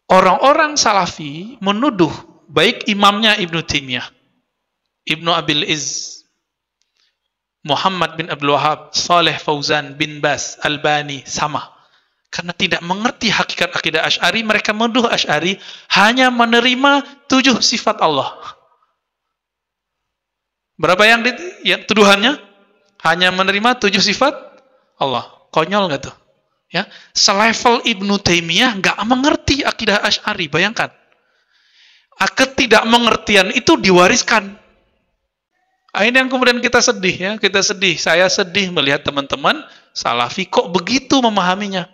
Orang-orang Salafi menuduh baik imamnya Ibnu Taimiyah, Ibnu Abil Izz, Muhammad bin Abdul Wahab, Saleh Fauzan bin Bas, Albani, sama. Karena tidak mengerti hakikat akidah Asy'ari, mereka menuduh Asy'ari hanya menerima 7 sifat Allah. Berapa yang tuduhannya? Hanya menerima 7 sifat Allah. Konyol nggak tuh? Ya, selevel Ibnu Taimiyah nggak mengerti akidah Asy'ari, bayangkan. Ketidakmengertian itu diwariskan. Ini yang kemudian kita sedih ya, kita sedih. Saya sedih melihat teman-teman Salafi kok begitu memahaminya.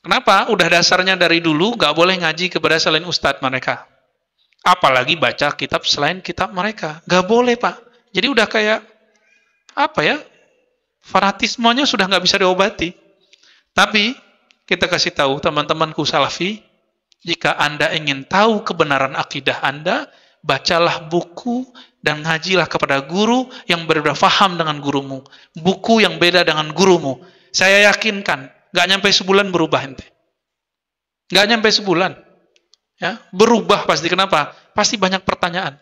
Kenapa? Udah dasarnya dari dulu nggak boleh ngaji kepada selain ustadz mereka. Apalagi baca kitab selain kitab mereka. Nggak boleh, Pak. Jadi udah kayak apa ya? Fanatismenya sudah nggak bisa diobati. Tapi kita kasih tahu teman-temanku Salafi, jika Anda ingin tahu kebenaran akidah Anda, bacalah buku dan ngajilah kepada guru yang berbeda faham dengan gurumu. Buku yang beda dengan gurumu. Saya yakinkan, nggak nyampe sebulan berubah ente. Nggak nyampe sebulan. Ya, berubah pasti. Kenapa? Pasti banyak pertanyaan.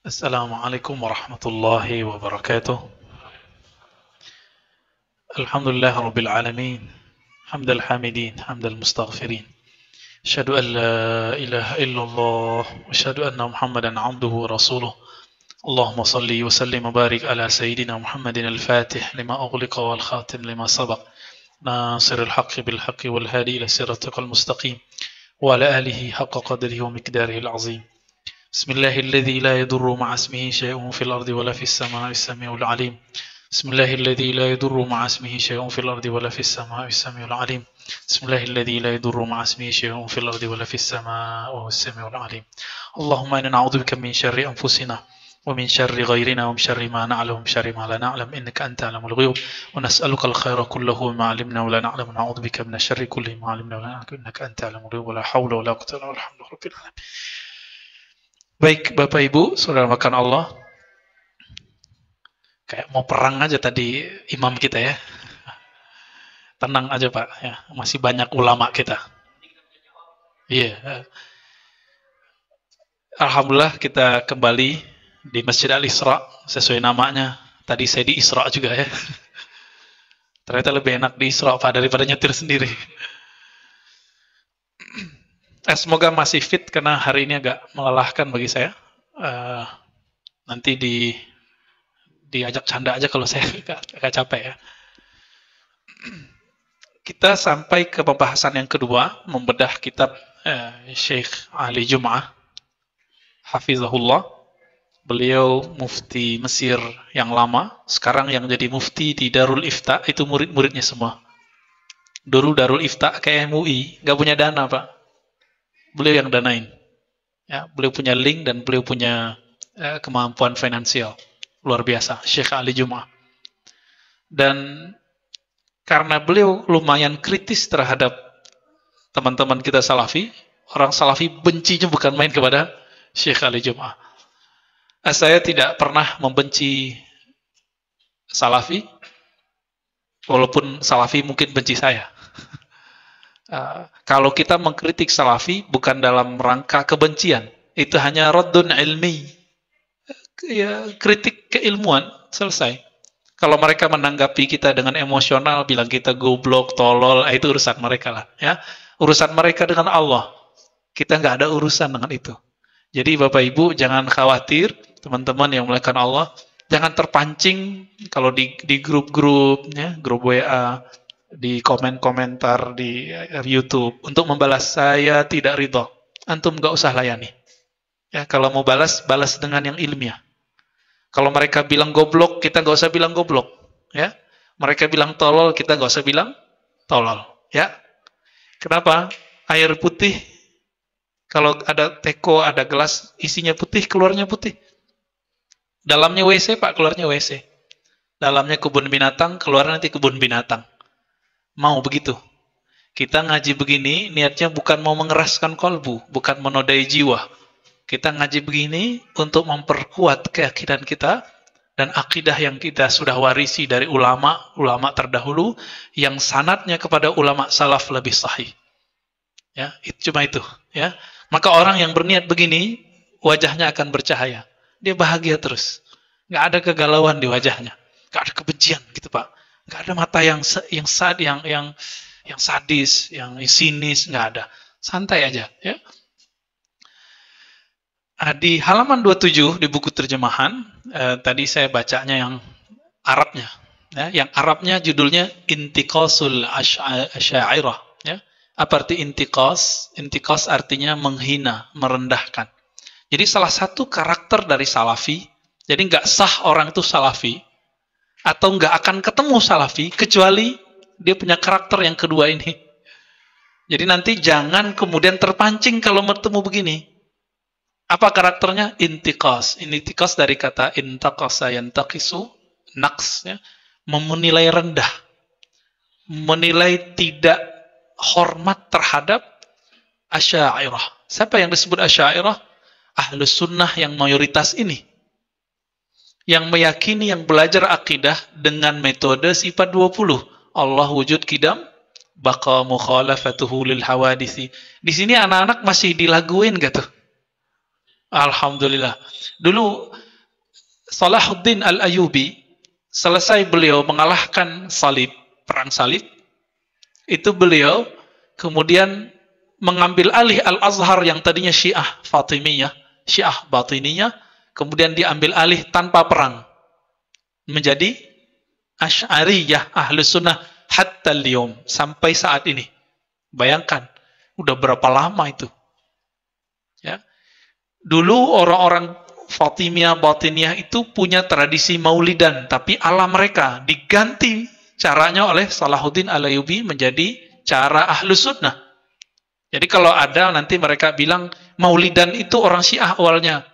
Assalamualaikum warahmatullahi wabarakatuh. Alhamdulillah rabbil alamin. Hamdal hamidin, hamdal mustaghfirin. Asyhadu an la ilaha illallah wa asyhadu anna Muhammadan abduhu wa rasuluh. Allahumma salli wa sallim wa barik ala sayyidina Muhammadin al-Fatih lima ughliqa wal khatim lima sabaq. Nasiril haqqi bil haqqi wal hadi ila siratal mustaqim. Wa ala alihi haqqa qadrihi wa miqdarihi al-azim. Bismillahilladzi la yadurru ma'a ismihi syai'un fil ardi wala fis samaa'i as-sami'ul 'alim. Bismillahilladzi la yadurru ma'a ismihi syai'un fil ardi wala fis samaa'i as-sami'ul 'alim. Bismillahilladzi la yadurru ma'a ismihi syai'un fil ardi wala fis samaa'i as-sami'ul 'alim. Allahumma inna na'udzubika min syarri anfusina wa min syarri ghairina wa min syarri ma na'lamu wa min syarri ma la na'lam innaka anta 'alamul ghuyub wa nas'aluka al-khaira kullahu ma 'alimna wa la na'lamu wa na'udzubika min syarri kulli ma 'alimna wa la na'lamu innaka anta 'alamul ghuyub wa la haula wa la quwwata illa billah. Baik, Bapak Ibu, saudara makan Allah. Kayak mau perang aja tadi imam kita ya. Tenang aja Pak, ya. Masih banyak ulama kita. Iya. Alhamdulillah kita kembali di Masjid Al-Isra sesuai namanya. Tadi saya di Isra juga ya. Ternyata lebih enak di Isra Pak daripada nyetir sendiri. Semoga masih fit karena hari ini agak melelahkan bagi saya. Nanti diajak canda aja kalau saya agak capek ya. Kita sampai ke pembahasan yang kedua, membedah kitab Syekh Ali Jum'ah Hafizahullah. Beliau mufti Mesir yang lama, sekarang yang jadi mufti di Darul Ifta itu murid-muridnya semua. Dulu Darul Ifta kayak MUI, nggak punya dana Pak. Beliau yang danain. Ya, beliau punya link dan beliau punya kemampuan finansial. Luar biasa, Syekh Ali Jum'ah. Dan karena beliau lumayan kritis terhadap teman-teman kita Salafi, orang Salafi bencinya bukan main kepada Syekh Ali Jum'ah. Saya tidak pernah membenci Salafi, walaupun Salafi mungkin benci saya. Kalau kita mengkritik Salafi bukan dalam rangka kebencian, itu hanya raddun ilmi, ya, kritik keilmuan, selesai. Kalau mereka menanggapi kita dengan emosional, bilang kita goblok, tolol, itu urusan mereka lah, ya. Urusan mereka dengan Allah, kita nggak ada urusan dengan itu. Jadi Bapak Ibu jangan khawatir, teman-teman yang melakukan Allah, jangan terpancing kalau di grup-grup, ya, grup WA, di komen-komentar di YouTube untuk membalas saya tidak ridho. Antum gak usah layani. Ya, kalau mau balas dengan yang ilmiah. Kalau mereka bilang goblok, kita gak usah bilang goblok. Ya, mereka bilang tolol, kita gak usah bilang tolol. Ya, kenapa? Air putih, kalau ada teko, ada gelas, isinya putih, keluarnya putih. Dalamnya WC Pak, keluarnya WC. Dalamnya kebun binatang, keluar nanti kebun binatang. Mau begitu. Kita ngaji begini, niatnya bukan mau mengeraskan kolbu, bukan menodai jiwa. Kita ngaji begini untuk memperkuat keyakinan kita dan akidah yang kita sudah warisi dari ulama terdahulu yang sanadnya kepada ulama salaf lebih sahih. Ya, cuma itu, ya. Maka orang yang berniat begini, wajahnya akan bercahaya. Dia bahagia terus. Nggak ada kegalauan di wajahnya. Nggak ada kebencian gitu, Pak. Nggak ada mata yang sadis, yang sinis, nggak ada. Santai aja, ya. Di halaman 27 di buku terjemahan, tadi saya bacanya yang Arabnya. Ya, yang Arabnya judulnya Intiqasul Asy'ariyah. Ya. Apa arti intiqas? Intiqas artinya menghina, merendahkan. Jadi salah satu karakter dari salafi, jadi nggak sah orang itu salafi, atau nggak akan ketemu salafi, kecuali dia punya karakter yang kedua ini. Jadi nanti jangan kemudian terpancing kalau bertemu begini. Apa karakternya? Intiqas. Intiqas dari kata intaqasa yantaqisu, naqs, ya, menilai rendah, menilai tidak hormat terhadap Asy'ariyah. Siapa yang disebut Asy'ariyah? Ahlus sunnah yang mayoritas ini, yang meyakini, yang belajar akidah dengan metode sifat 20. Allah wujud qidam, baqa mukhalafatuhu lil hawadisi. Di sini anak-anak masih dilaguin gitu. Alhamdulillah. Dulu Salahuddin Al-Ayyubi, selesai beliau mengalahkan salib, perang salib, itu beliau kemudian mengambil alih Al-Azhar yang tadinya Syiah Fatimiyah, Syiah Batiniyah, kemudian diambil alih tanpa perang menjadi Asy'ariyah, Ahlus Sunnah hatta al-yawm, sampai saat ini. Bayangkan, udah berapa lama itu. Ya. Dulu orang-orang Fatimiyah, Batiniyah itu punya tradisi maulidan, tapi ala mereka diganti caranya oleh Salahuddin Al-Ayyubi menjadi cara Ahlus Sunnah. Jadi kalau ada nanti mereka bilang maulidan itu orang Syiah awalnya.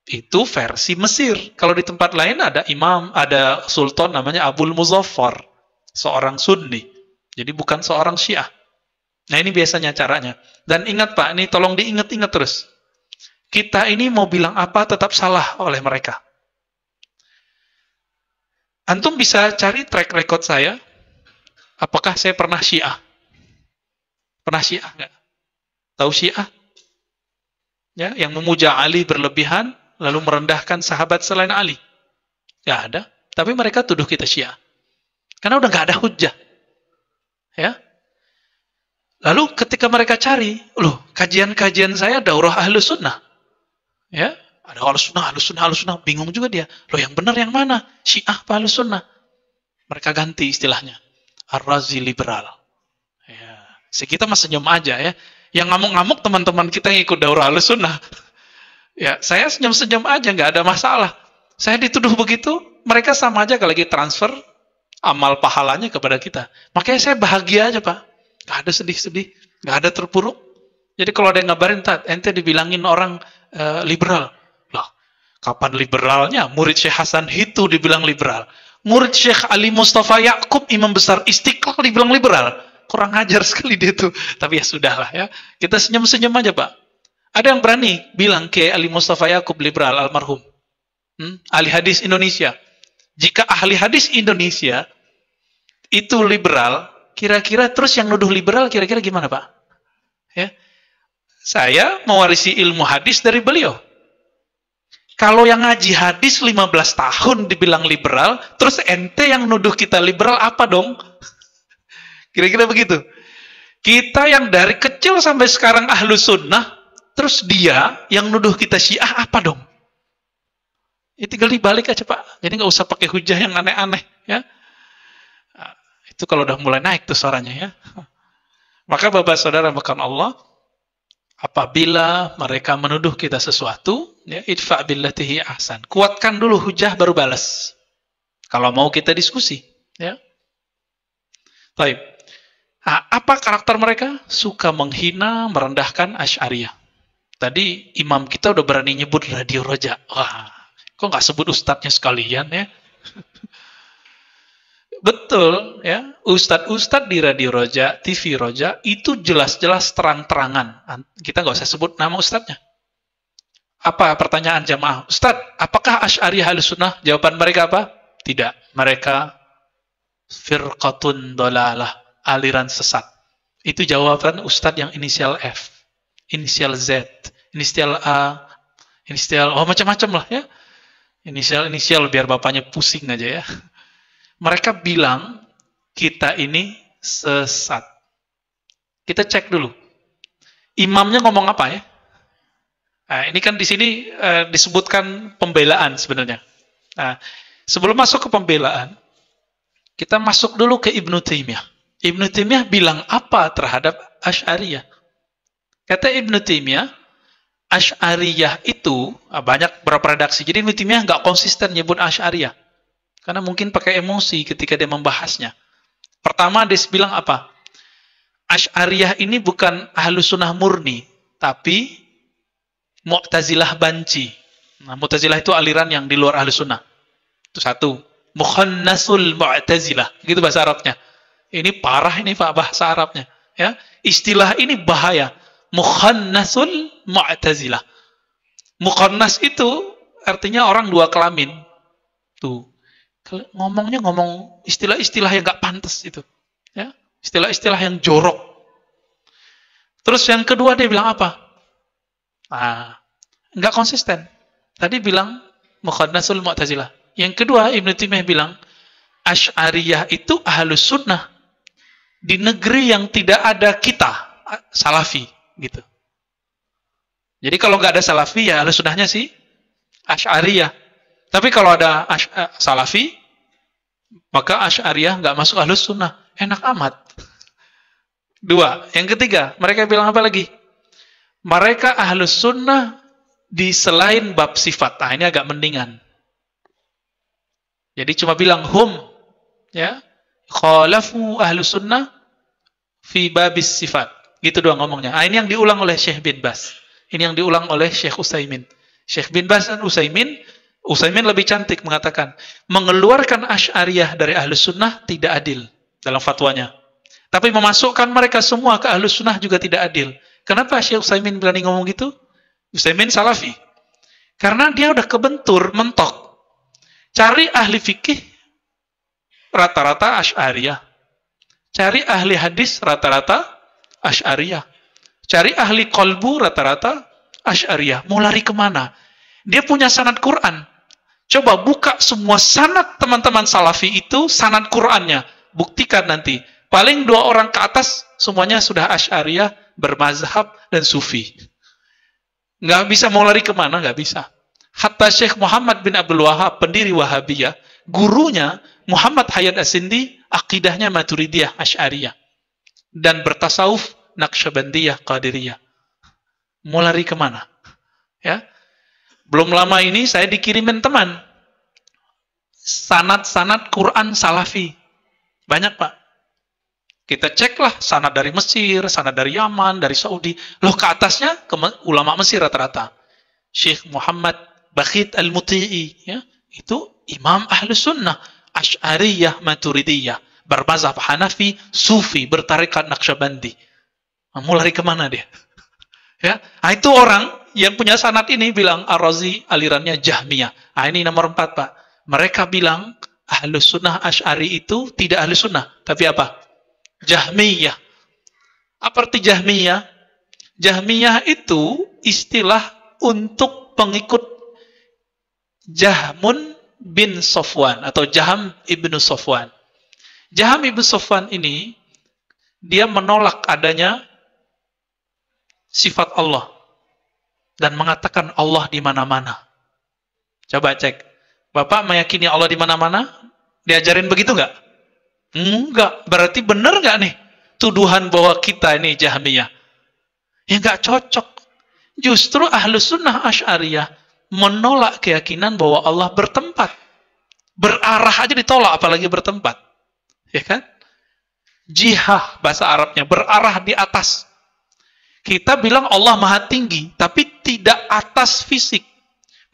Itu versi Mesir. Kalau di tempat lain ada imam, ada sultan namanya Abul Muzaffar, seorang Sunni. Jadi bukan seorang Syiah. Nah ini biasanya caranya. Dan ingat Pak, ini tolong diingat-ingat terus. Kita ini mau bilang apa tetap salah oleh mereka. Antum bisa cari track record saya. Apakah saya pernah Syiah? Pernah Syiah nggak? Tahu Syiah? Ya, yang memuja Ali berlebihan, lalu merendahkan sahabat selain Ali. Nggak ada. Tapi mereka tuduh kita Syiah. Karena udah nggak ada hujjah. Ya. Lalu ketika mereka cari, loh, kajian-kajian saya daurah Ahlus Sunnah. Ya, ada Ahlus Sunnah, bingung juga dia. Loh, yang benar yang mana? Syiah apa Ahlus Sunnah? Mereka ganti istilahnya. Ar-Razi liberal. Ya, kita mah senyum aja ya. Yang ngamuk-ngamuk teman-teman kita yang ikut daurah Ahlus Sunnah. Ya, saya senyum-senyum aja, nggak ada masalah. Saya dituduh begitu, mereka sama aja kalau lagi transfer amal pahalanya kepada kita. Makanya saya bahagia aja, Pak. Nggak ada sedih-sedih, nggak ada terpuruk. Jadi kalau ada yang ngabarin, ente dibilangin orang liberal. Lah, kapan liberalnya? Murid Syekh Hasan itu dibilang liberal. Murid Syekh Ali Mustafa Ya'qub, imam besar Istiqlal, dibilang liberal. Kurang ajar sekali dia itu. Tapi ya sudahlah ya. Kita senyum-senyum aja, Pak. Ada yang berani bilang ke Ali Mustafa Ya'qub liberal, almarhum. Ahli hadis Indonesia. Jika ahli hadis Indonesia itu liberal, kira-kira terus yang nuduh liberal kira-kira gimana, Pak? Ya. Saya mewarisi ilmu hadis dari beliau. Kalau yang ngaji hadis 15 tahun dibilang liberal, terus ente yang nuduh kita liberal apa dong? Kira-kira begitu. Kita yang dari kecil sampai sekarang Ahlus Sunnah, terus dia yang nuduh kita Syiah apa dong? Ya tinggal dibalik aja, Pak. Jadi nggak usah pakai hujah yang aneh-aneh, ya. Nah, itu kalau udah mulai naik tuh suaranya, ya. Maka Bapak Saudara bahkan Allah, apabila mereka menuduh kita sesuatu, ya, idfa billatihi ahsan. Kuatkan dulu hujah baru balas. Kalau mau kita diskusi, ya. Baik. Nah, apa karakter mereka? Suka menghina, merendahkan Asy'ariyah. Tadi imam kita udah berani nyebut Radio Roja. Wah, kok nggak sebut ustadznya sekalian ya? Betul, ya. Ustadz-ustadz di Radio Roja, TV Roja, itu jelas-jelas terang-terangan. Kita nggak usah sebut nama ustadznya. Apa pertanyaan jamaah? Ustaz, apakah Asy'ariyah Ahlussunnah? Jawaban mereka apa? Tidak. Mereka firqatun dolalah, aliran sesat. Itu jawaban Ustaz yang inisial F, inisial Z, inisial A, inisial macam-macam lah ya. Inisial biar bapaknya pusing aja ya. Mereka bilang kita ini sesat. Kita cek dulu. Imamnya ngomong apa ya? Nah, ini kan di sini disebutkan pembelaan sebenarnya. Nah, sebelum masuk ke pembelaan, kita masuk dulu ke Ibnu Taimiyah. Ibnu Taimiyah bilang apa terhadap Asy'ariyah? Kata Ibnu Taimiyah, Asy'ariyah itu banyak beberapa redaksi. Jadi Ibnu Taimiyah nggak konsisten nyebut Asy'ariyah. Karena mungkin pakai emosi ketika dia membahasnya. Pertama dia bilang apa? Asy'ariyah ini bukan Ahlussunnah murni, tapi Mu'tazilah banci. Nah, Mu'tazilah itu aliran yang di luar Ahlussunnah. Itu satu. Mukhannasul Mu'tazilah. Gitu bahasa Arabnya. Ini parah ini Pak bahasa Arabnya. Ya, istilah ini bahaya. Mukhannasul Mu'tazilah. Mukhannas itu artinya orang dua kelamin. Tuh. Ngomongnya ngomong istilah-istilah yang nggak pantas itu. Ya, istilah-istilah yang jorok. Terus yang kedua dia bilang apa? Nggak konsisten. Tadi bilang Mukhannasul Mu'tazilah. Yang kedua Ibnu Taimiyah bilang Asy'ariyah itu Ahlussunnah di negeri yang tidak ada kita, Salafi gitu. Jadi kalau nggak ada Salafi ya Ahlussunnahnya sih Asy'ariyah. Tapi kalau ada Salafi maka Asy'ariyah nggak masuk Ahlussunnah. Enak amat. Dua. Yang ketiga, mereka bilang apa lagi? Mereka Ahlussunnah di selain bab sifat. Nah, ini agak mendingan. Jadi cuma bilang hum, ya, khalafu Ahlussunnah fi babis sifat. Gitu doang ngomongnya. Nah, ini yang diulang oleh Syekh bin Baz. Ini yang diulang oleh Syekh Utsaimin. Syekh bin Baz dan Utsaimin lebih cantik mengatakan, mengeluarkan Asy'ariyah dari Ahlussunnah tidak adil dalam fatwanya. Tapi memasukkan mereka semua ke Ahlussunnah juga tidak adil. Kenapa Syekh Utsaimin berani ngomong gitu? Utsaimin Salafi. Karena dia udah kebentur, mentok. Cari ahli fikih, rata-rata Asy'ariyah. Cari ahli hadis, rata-rata Asy'ariyah. Cari ahli qalbu, rata-rata Asy'ariyah. Mau lari kemana? Dia punya sanad Quran. Coba buka semua sanad teman-teman Salafi itu, sanad Qurannya. Buktikan nanti. Paling 2 orang ke atas, semuanya sudah Asy'ariyah, bermazhab, dan sufi. Nggak bisa mau lari kemana, nggak bisa. Hatta Syekh Muhammad bin Abdul Wahab, pendiri Wahabiyah, gurunya Muhammad Hayat As-Sindi, akidahnya Maturidiyah, Asy'ariyah. Dan bertasawuf, Naqsyabandiyah, Qadiriyah. Mau lari kemana? Ya. Belum lama ini saya dikirimin teman. Sanad-sanad Quran Salafi. Banyak Pak. Kita ceklah sanad dari Mesir, sanad dari Yaman, dari Saudi. Loh ke atasnya ke ulama Mesir rata-rata. Syekh Muhammad Bakhit Al-Muti'i, ya, itu imam Ahlussunnah, Asy'ariyah, Maturidiyah, bermazhab Hanafi, Sufi, bertarekat Naqsyabandi. Mau lari kemana dia? Ya, itu orang yang punya sanad ini bilang Ar-Razi alirannya Jahmiyah. Ini nomor 4 Pak. Mereka bilang Ahlussunnah Asy'ari itu tidak Ahlussunnah, tapi apa? Jahmiyah. Apa arti Jahmiyah? Jahmiyah itu istilah untuk pengikut Jahmun bin Safwan atau Jaham ibnu Safwan. Jaham ibnu Safwan ini dia menolak adanya sifat Allah dan mengatakan Allah di mana-mana. Coba cek. Bapak meyakini Allah di mana-mana? Diajarin begitu nggak? Enggak, berarti benar nggak nih tuduhan bahwa kita ini Jahmiyah? Ya nggak cocok. Justru Ahlussunnah Asy'ariyah menolak keyakinan bahwa Allah bertempat. Berarah aja ditolak, apalagi bertempat. Ya kan? Jihah bahasa Arabnya, berarah di atas. Kita bilang Allah Maha Tinggi, tapi tidak atas fisik.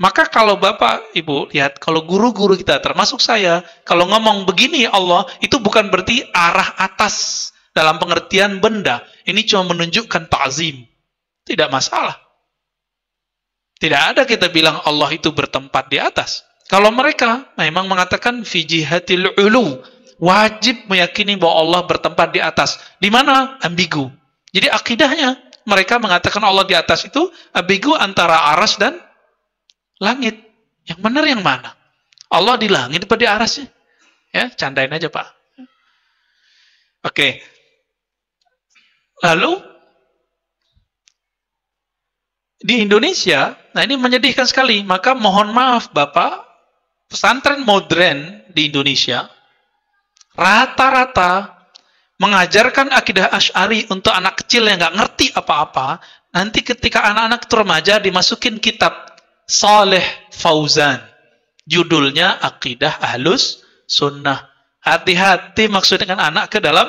Maka kalau Bapak, Ibu, lihat, kalau guru-guru kita, termasuk saya, kalau ngomong begini Allah, itu bukan berarti arah atas dalam pengertian benda. Ini cuma menunjukkan ta'zim. Tidak masalah. Tidak ada kita bilang Allah itu bertempat di atas. Kalau mereka memang mengatakan fi jihatil ulu, wajib meyakini bahwa Allah bertempat di atas. Di mana? Ambigu. Jadi akidahnya mereka mengatakan Allah di atas itu ambigu antara aras dan langit. Yang benar yang mana? Allah di langit apa di arasnya? Ya, candain aja, Pak. Oke. Lalu di Indonesia, nah ini menyedihkan sekali, maka mohon maaf Bapak, pesantren modern di Indonesia rata-rata mengajarkan akidah Asy'ari untuk anak kecil yang nggak ngerti apa-apa. Nanti ketika anak-anak itu remaja dimasukin kitab Saleh Fauzan, judulnya Akidah Ahlus Sunnah. Hati-hati maksud dengan anak ke dalam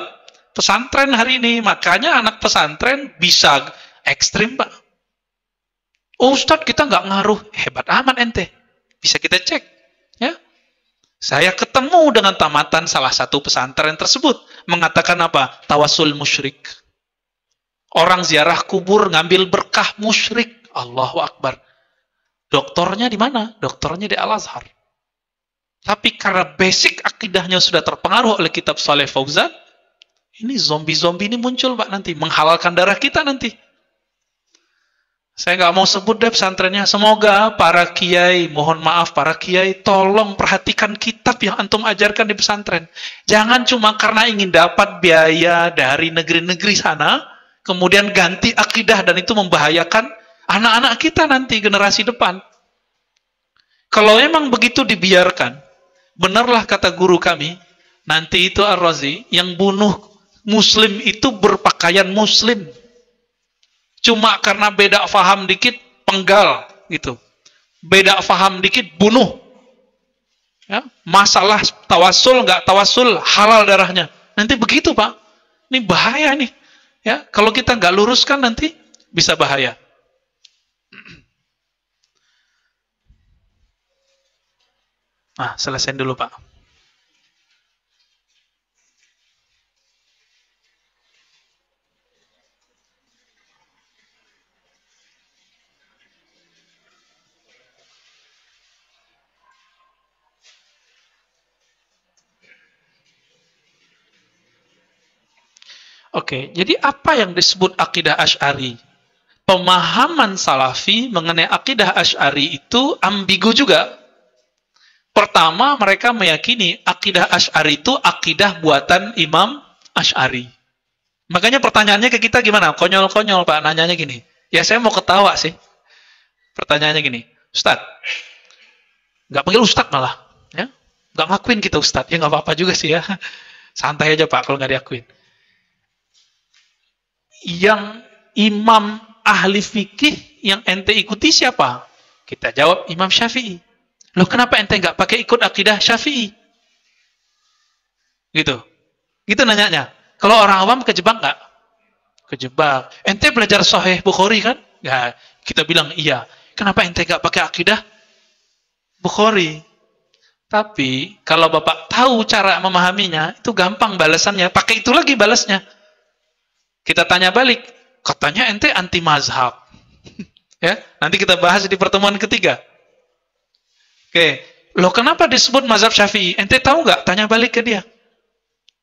pesantren hari ini. Makanya anak pesantren bisa ekstrim, Pak. Oh Ustadz, kita nggak ngaruh. Hebat amat ente. Bisa kita cek. Ya. Saya ketemu dengan tamatan salah satu pesantren tersebut. Mengatakan apa? Tawasul musyrik. Orang ziarah kubur ngambil berkah musyrik. Allahu Akbar. Doktornya di mana? Doktornya di Al-Azhar. Tapi karena basic akidahnya sudah terpengaruh oleh kitab Saleh Fauzan, ini zombie-zombie ini muncul, Pak, nanti. Menghalalkan darah kita nanti. Saya nggak mau sebut deh pesantrennya. Semoga para kiai, mohon maaf para kiai, tolong perhatikan kitab yang antum ajarkan di pesantren. Jangan cuma karena ingin dapat biaya dari negeri-negeri sana, kemudian ganti akidah dan itu membahayakan anak-anak kita nanti, generasi depan. Kalau memang begitu dibiarkan, benarlah kata guru kami, nanti itu Ar-Razi, yang bunuh muslim itu berpakaian muslim. Cuma karena beda faham dikit, penggal gitu. Beda faham dikit, bunuh. Ya, masalah tawasul nggak tawasul, halal darahnya. Nanti begitu, Pak. Ini bahaya nih. Ya, kalau kita nggak luruskan nanti bisa bahaya. Nah, selesai dulu, Pak. Oke, jadi apa yang disebut akidah Asy'ari? Pemahaman Salafi mengenai akidah Asy'ari itu ambigu juga. Pertama, mereka meyakini akidah Asy'ari itu akidah buatan Imam Asy'ari. Makanya pertanyaannya ke kita gimana? Konyol-konyol, Pak, nanyanya gini. Ya saya mau ketawa sih. Pertanyaannya gini, Ustadz, nggak panggil Ustadz malah, ya? Nggak ngakuin kita Ustadz, ya nggak apa-apa juga sih ya. Santai aja Pak kalau nggak diakuin. Yang imam ahli fikih yang ente ikuti siapa? Kita jawab Imam Syafi'i. Loh kenapa ente nggak pakai ikut akidah Syafi'i? Gitu. Gitu nanyanya. Kalau orang awam kejebak nggak? Kejebak. Ente belajar Sahih Bukhari kan? Ya, kita bilang iya. Kenapa ente nggak pakai akidah Bukhari? Tapi kalau Bapak tahu cara memahaminya, itu gampang balasannya. Pakai itu lagi balasnya. Kita tanya balik, katanya ente anti mazhab. Ya, nanti kita bahas di pertemuan ketiga. Oke, loh kenapa disebut mazhab Syafi'i? Ente tahu nggak? Tanya balik ke dia.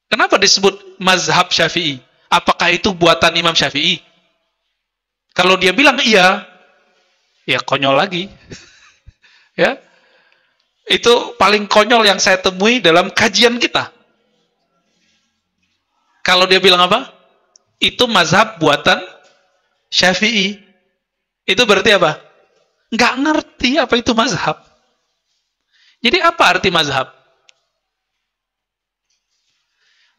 Kenapa disebut mazhab Syafi'i? Apakah itu buatan Imam Syafi'i? Kalau dia bilang iya, ya konyol lagi. Ya, itu paling konyol yang saya temui dalam kajian kita. Kalau dia bilang apa? Itu mazhab buatan Syafi'i. Itu berarti apa? Nggak ngerti apa itu mazhab. Jadi apa arti mazhab?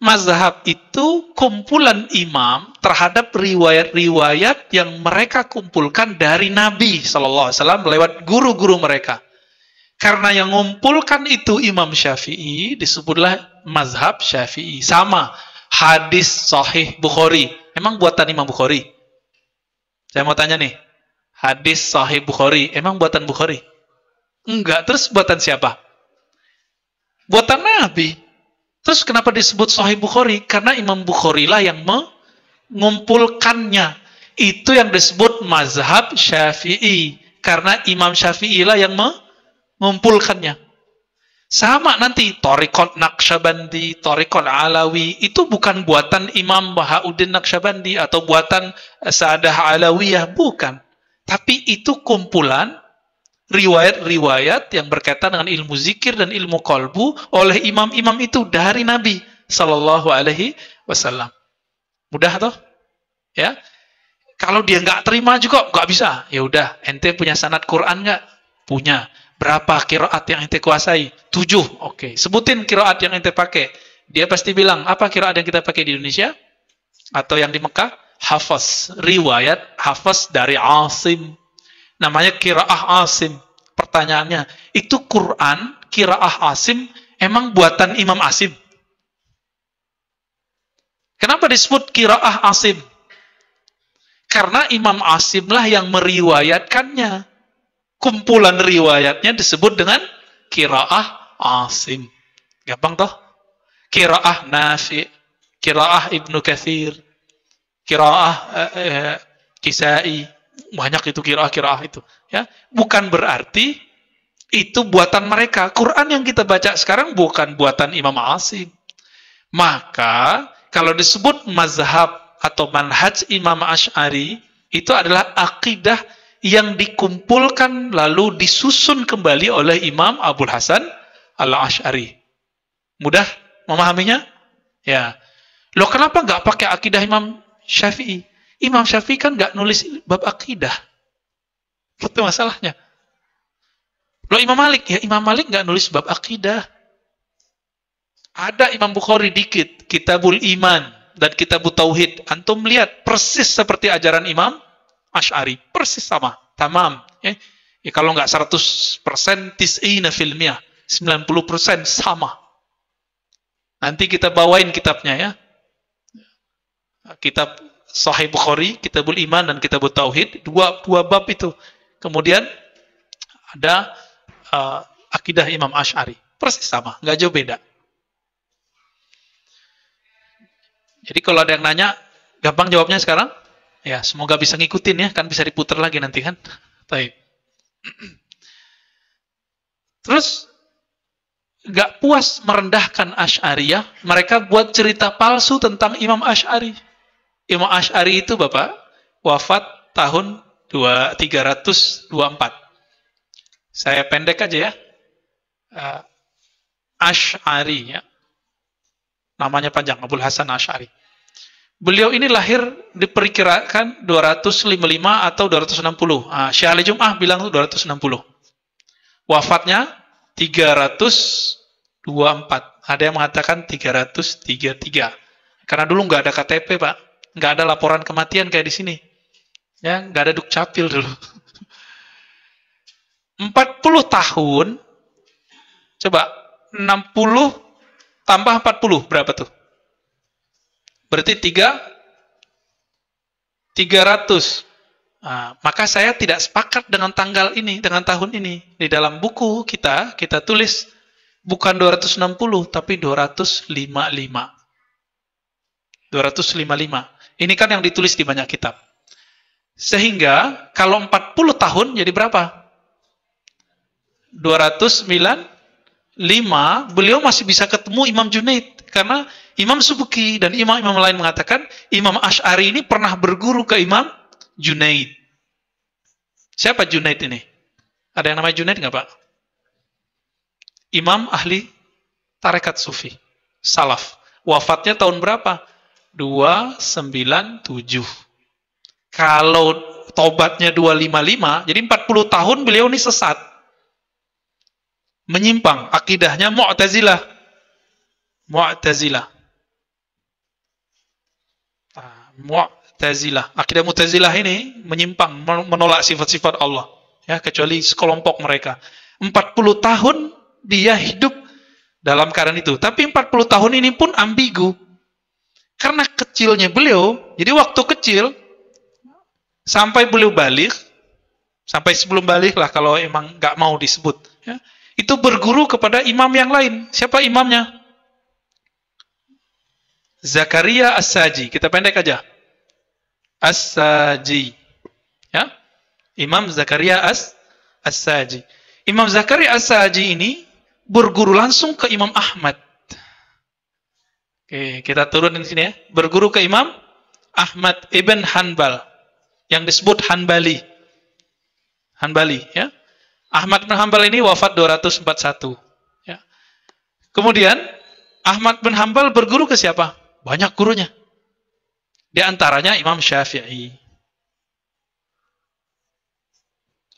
Mazhab itu kumpulan imam terhadap riwayat-riwayat yang mereka kumpulkan dari Nabi SAW lewat guru-guru mereka. Karena yang mengumpulkan itu Imam Syafi'i, disebutlah mazhab Syafi'i. Sama. Hadis Sahih Bukhari. Emang buatan Imam Bukhari? Saya mau tanya nih. Hadis Sahih Bukhari. Emang buatan Bukhari? Enggak. Terus buatan siapa? Buatan Nabi. Terus kenapa disebut Sahih Bukhari? Karena Imam Bukhari lah yang mengumpulkannya. Itu yang disebut mazhab Syafi'i. karena Imam Syafi'i lah yang mengumpulkannya. Sama nanti Thariqat Naqsyabandi, Thariqat Alawi itu bukan buatan Imam Bahauddin Naqsyabandi atau buatan Sa'adah Alawiyah, bukan. Tapi itu kumpulan riwayat-riwayat yang berkaitan dengan ilmu zikir dan ilmu qalbu oleh imam-imam itu dari Nabi sallallahu alaihi wasallam. Mudah toh? Ya. Kalau dia nggak terima juga nggak bisa. Ya udah, ente punya sanad Quran nggak? Punya. Berapa qiraat yang ente kuasai? 7. Oke. Sebutin qiraat yang ente pakai. Dia pasti bilang, apa qiraat yang kita pakai di Indonesia? Atau yang di Mekah? Hafaz. Riwayat Hafaz dari Asim. Namanya qiraah Asim. Pertanyaannya, itu Quran, qiraah Asim, emang buatan Imam Asim? Kenapa disebut qiraah Asim? Karena Imam Asim lah yang meriwayatkannya. Kumpulan riwayatnya disebut dengan qiraah Asim. Gampang toh? Qiraah Nafi', qiraah Ibnu Katsir, qiraah Kisai, banyak itu qiraah itu. Ya, bukan berarti itu buatan mereka. Quran yang kita baca sekarang bukan buatan Imam Asim. Maka kalau disebut mazhab atau manhaj Imam Asy'ari, itu adalah akidah yang dikumpulkan lalu disusun kembali oleh Imam Abul Hasan Al-Asy'ari. Mudah memahaminya? Ya. Loh, kenapa nggak pakai akidah Imam Syafi'i? Imam Syafi'i kan nggak nulis bab akidah. Itu masalahnya. Loh, Imam Malik? Ya, Imam Malik nggak nulis bab akidah. Ada Imam Bukhari dikit, Kitabul Iman dan Kitabut Tauhid. Antum lihat persis seperti ajaran Imam Asy'ari, persis sama, tamam. Ya, kalau nggak 100%, tis'ina fil miyah, 90% sama. Nanti kita bawain kitabnya ya. Kitab Sahih Bukhari, Kitabul Iman dan Kitabut Tauhid, dua bab itu. Kemudian ada akidah Imam Asy'ari, persis sama, nggak jauh beda. Jadi kalau ada yang nanya, gampang jawabnya sekarang? Ya, semoga bisa ngikutin ya, kan bisa diputar lagi nanti kan. Baik. Terus gak puas merendahkan Asy'ariyah, mereka buat cerita palsu tentang Imam Asy'ari. Imam Asy'ari itu Bapak wafat tahun 324. Saya pendek aja ya. Asy'ari ya. Namanya panjang, Abul Hasan Asy'ari. Beliau ini lahir diperkirakan 255 atau 260. Syekh Ali Jum'ah bilang 260. Wafatnya 324. Ada yang mengatakan 333. Karena dulu nggak ada KTP, Pak. Nggak ada laporan kematian kayak di sini. Ya, nggak ada dukcapil dulu. 40 tahun. Coba 60 tambah 40 berapa tuh? Berarti 300. Maka saya tidak sepakat dengan tanggal ini, dengan tahun ini. Di dalam buku kita tulis bukan 260, tapi 255. 255. Ini kan yang ditulis di banyak kitab. Sehingga kalau 40 tahun jadi berapa? 295. Beliau masih bisa ketemu Imam Junaid. Karena Imam Subki dan imam-imam lain mengatakan Imam Asy'ari ini pernah berguru ke Imam Junaid. Siapa Junaid ini? Ada yang namanya Junaid nggak Pak? Imam ahli tarekat sufi, salaf. Wafatnya tahun berapa? 297. Kalau tobatnya 255, jadi 40 tahun beliau ini sesat. Menyimpang, akidahnya Mu'tazilah. Mu'tazilah. Akidah Mu'tazilah ini menyimpang, menolak sifat-sifat Allah. Ya, kecuali sekelompok mereka. 40 tahun dia hidup dalam keadaan itu. Tapi 40 tahun ini pun ambigu. Karena kecilnya beliau, jadi waktu kecil, sampai beliau balik, sampai sebelum balik lah kalau emang nggak mau disebut. Ya, itu berguru kepada imam yang lain. Siapa imamnya? Zakaria As-Saji. Kita pendek aja. As-Saji. Ya. Imam Zakaria As-Saji. Imam Zakaria As-Saji ini berguru langsung ke Imam Ahmad. Oke, kita turun di sini ya. Berguru ke Imam Ahmad ibn Hanbal, yang disebut Hanbali. Hanbali, ya. Ahmad bin Hanbal ini wafat 241. Ya. Kemudian Ahmad bin Hanbal berguru ke siapa? Banyak gurunya. Di antaranya Imam Syafi'i.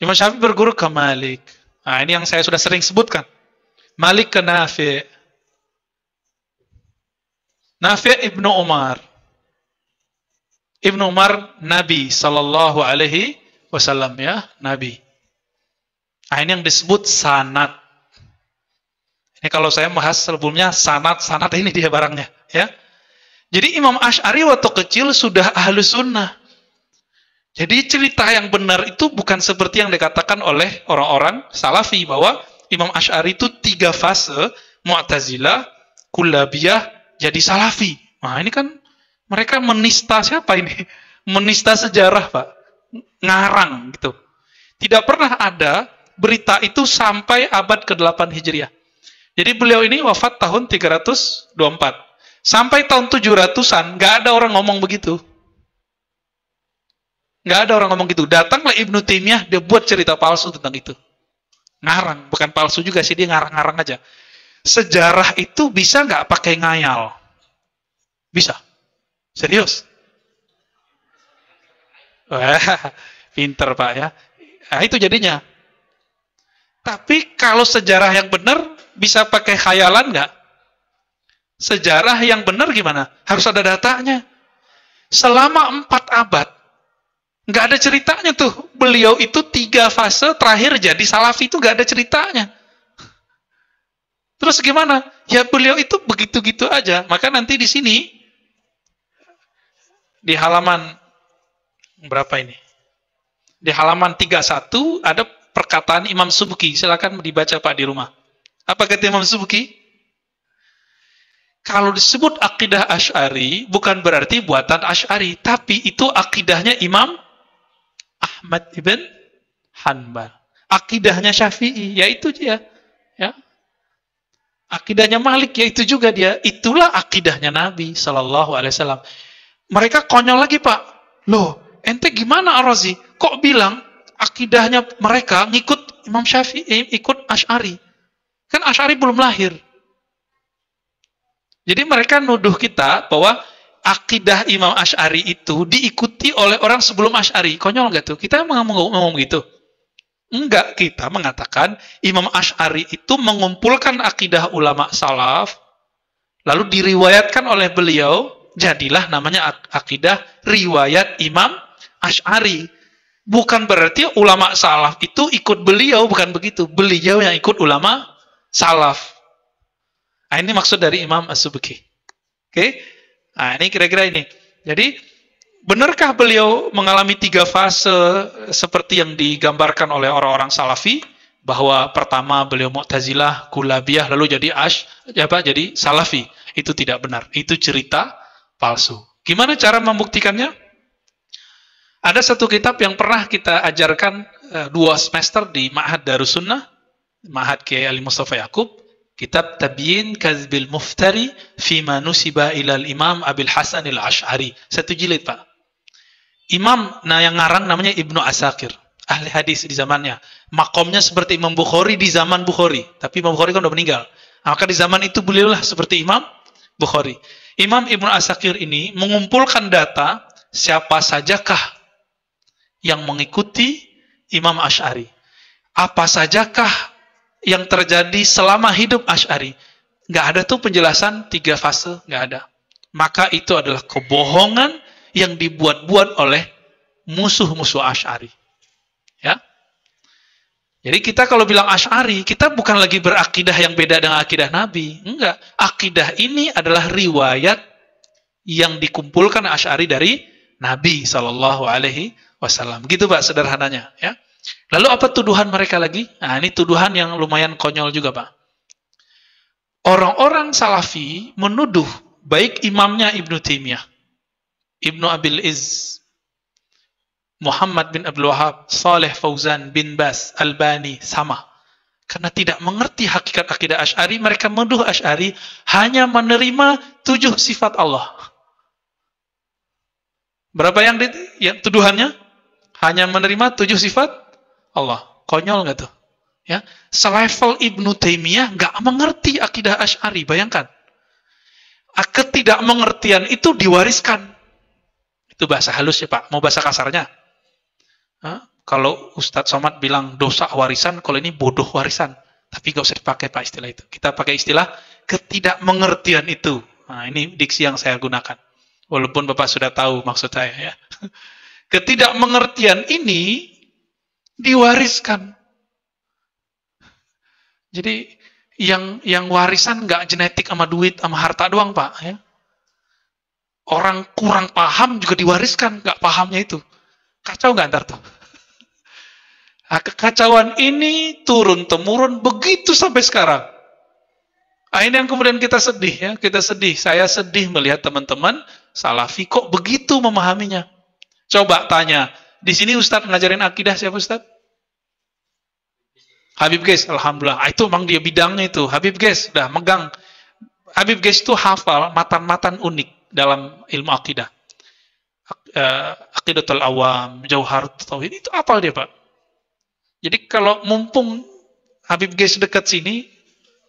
Imam Syafi'i berguru ke Malik. Nah, ini yang saya sudah sering sebutkan. Malik ke Nafi'. Nafi' Ibnu Umar. Ibnu Umar Nabi sallallahu alaihi wasallam, ya, Nabi. Nah, ini yang disebut sanad. Ini kalau saya bahas sebelumnya sanad ini dia barangnya, ya. Jadi Imam Asy'ari waktu kecil sudah ahlu sunnah. Jadi cerita yang benar itu bukan seperti yang dikatakan oleh orang-orang Salafi, bahwa Imam Asy'ari itu 3 fase, Mu'tazilah, Kullabiyah, jadi Salafi. Nah, ini kan mereka menista siapa ini? Menista sejarah, Pak. Ngarang gitu. Tidak pernah ada berita itu sampai abad ke-8 Hijriah. Jadi beliau ini wafat tahun 324. Sampai tahun 700-an, nggak ada orang ngomong begitu. Nggak ada orang ngomong gitu. Datanglah Ibnu Taimiyah, dia buat cerita palsu tentang itu. Ngarang, bukan palsu juga sih, dia ngarang-ngarang aja. Sejarah itu bisa nggak pakai ngayal? Bisa. Serius. Wah, pinter Pak ya. Nah, itu jadinya. Tapi kalau sejarah yang benar, bisa pakai khayalan nggak? Sejarah yang benar gimana? Harus ada datanya. Selama 4 abad, nggak ada ceritanya tuh. Beliau itu 3 fase terakhir jadi Salafi itu nggak ada ceritanya. Terus gimana? Ya beliau itu begitu-gitu aja. Maka nanti di sini, di halaman berapa ini? Di halaman 31 ada perkataan Imam Subki. Silakan dibaca Pak di rumah. Apa kata Imam Subki? Kalau disebut akidah Asy'ari, bukan berarti buatan Asy'ari, tapi itu akidahnya Imam Ahmad ibn Hanbal. Akidahnya Syafi'i, yaitu dia. Ya. Akidahnya Malik, yaitu juga dia. Itulah akidahnya Nabi Sallallahu Alaihi Wasallam. Mereka konyol lagi, Pak. Loh, ente gimana Ar-Razi? Kok bilang akidahnya mereka ngikut Imam Syafi'i, ikut Asy'ari? Kan Asy'ari belum lahir. Jadi mereka nuduh kita bahwa akidah Imam Asy'ari itu diikuti oleh orang sebelum Asy'ari. Konyol nggak tuh? Kita ngomong gitu? Enggak, kita mengatakan Imam Asy'ari itu mengumpulkan akidah ulama salaf, lalu diriwayatkan oleh beliau, jadilah namanya akidah riwayat Imam Asy'ari. Bukan berarti ulama salaf itu ikut beliau, bukan begitu. Beliau yang ikut ulama salaf. Nah, ini maksud dari Imam As-Subki. Oke? Nah, ini kira-kira ini. Jadi, benarkah beliau mengalami 3 fase seperti yang digambarkan oleh orang-orang Salafi? Bahwa pertama beliau Mu'tazilah, Kullabiyah, lalu jadi jadi Salafi. Itu tidak benar. Itu cerita palsu. Gimana cara membuktikannya? Ada satu kitab yang pernah kita ajarkan 2 semester di Ma'had Darussunnah, Ma'had Kiai Ali Mustafa Yaqub. Kitab Tabyin Kadzbil Muftari Fima Nusiba Ilal Imam Abil Hasan Al-Asy'ari. 1 jilid, Pak. Imam yang ngarang namanya Ibnu Asakir, ahli hadis di zamannya. Makomnya seperti Imam Bukhari di zaman Bukhari. Tapi Imam Bukhari kan udah meninggal. Maka di zaman itu beliaulah seperti Imam Bukhari. Imam Ibnu Asakir ini mengumpulkan data siapa sajakah yang mengikuti Imam Asy'ari. Apa sajakah yang terjadi selama hidup Asy'ari. Nggak ada tuh penjelasan 3 fase, nggak ada. Maka itu adalah kebohongan yang dibuat-buat oleh musuh-musuh Asy'ari. Ya. Jadi kita kalau bilang Asy'ari, kita bukan lagi berakidah yang beda dengan akidah Nabi. Enggak. Akidah ini adalah riwayat yang dikumpulkan Asy'ari dari Nabi Sallallahu Alaihi Wasallam. Gitu Pak sederhananya. Ya. Lalu apa tuduhan mereka lagi? Nah, ini tuduhan yang lumayan konyol juga, Pak. Orang-orang Salafi menuduh baik imamnya Ibnu Taimiyah, Ibnu Abil Izz, Muhammad bin Abdul Wahab, Saleh Fauzan bin Bas, Albani, sama. Karena tidak mengerti hakikat akidah Asy'ari, mereka menuduh Asy'ari hanya menerima 7 sifat Allah. Berapa yang tuduhannya? Hanya menerima 7 sifat Allah. Konyol nggak tuh? Ya, selevel Ibnu Taimiyah nggak mengerti akidah Asy'ari, bayangkan. Ketidakmengertian itu diwariskan. Itu bahasa halus ya Pak, mau bahasa kasarnya. Kalau Ustadz Somad bilang dosa warisan, kalau ini bodoh warisan. Tapi nggak usah dipakai Pak istilah itu. Kita pakai istilah ketidakmengertian itu. Nah, ini diksi yang saya gunakan. Walaupun Bapak sudah tahu maksud saya ya. Ketidakmengertian ini diwariskan. Jadi yang warisan nggak genetik sama duit sama harta doang Pak ya. Orang kurang paham juga diwariskan, nggak pahamnya itu. Kacau nggak ntar tuh? Nah, kekacauan ini turun-temurun begitu sampai sekarang. Nah, ini yang kemudian kita sedih ya, kita sedih. Saya sedih melihat teman-teman Salafi kok begitu memahaminya. Coba tanya, di sini Ustadz ngajarin akidah siapa Ustadz? Habib Ges, alhamdulillah. Itu memang dia bidangnya itu. Habib Ges udah megang. Habib Ges itu hafal matan-matan unik dalam ilmu akidah. Aqidatul Awam, Jauhar Tauhid, itu hafal dia Pak. Jadi kalau mumpung Habib Ges dekat sini,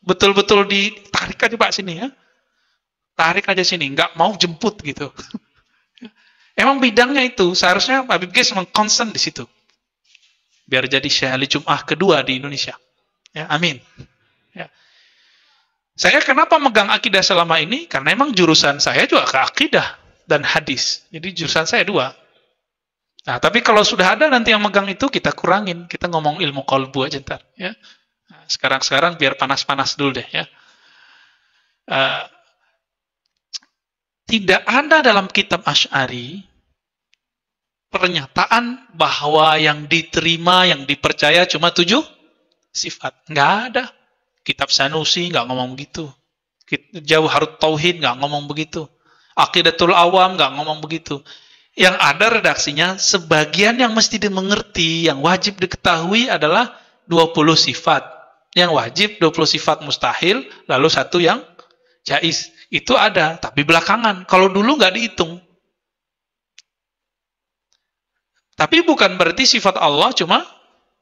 betul-betul ditarik aja Pak sini ya. Tarik aja sini, nggak mau jemput gitu. Emang bidangnya itu, seharusnya Habib Ges memang concern di situ. Biar jadi Syekh Jum'ah kedua di Indonesia. Ya, amin. Ya. Saya kenapa megang akidah selama ini? Karena emang jurusan saya juga ke akidah dan hadis. Jadi jurusan saya 2. Nah, tapi kalau sudah ada nanti yang megang itu, kita kurangin. Kita ngomong ilmu qalbu aja ntar. Ya. Nah, sekarang biar panas-panas dulu deh. Ya. Tidak ada dalam kitab Asy'ari pernyataan bahwa yang diterima, yang dipercaya cuma 7 sifat. Nggak ada. Kitab Sanusi nggak ngomong begitu. Jauharut Tauhid nggak ngomong begitu. Aqidatul Awam nggak ngomong begitu. Yang ada redaksinya, sebagian yang mesti dimengerti, yang wajib diketahui adalah 20 sifat. Yang wajib 20 sifat mustahil, lalu 1 yang jaiz. Itu ada, tapi belakangan. Kalau dulu nggak dihitung. Tapi bukan berarti sifat Allah cuma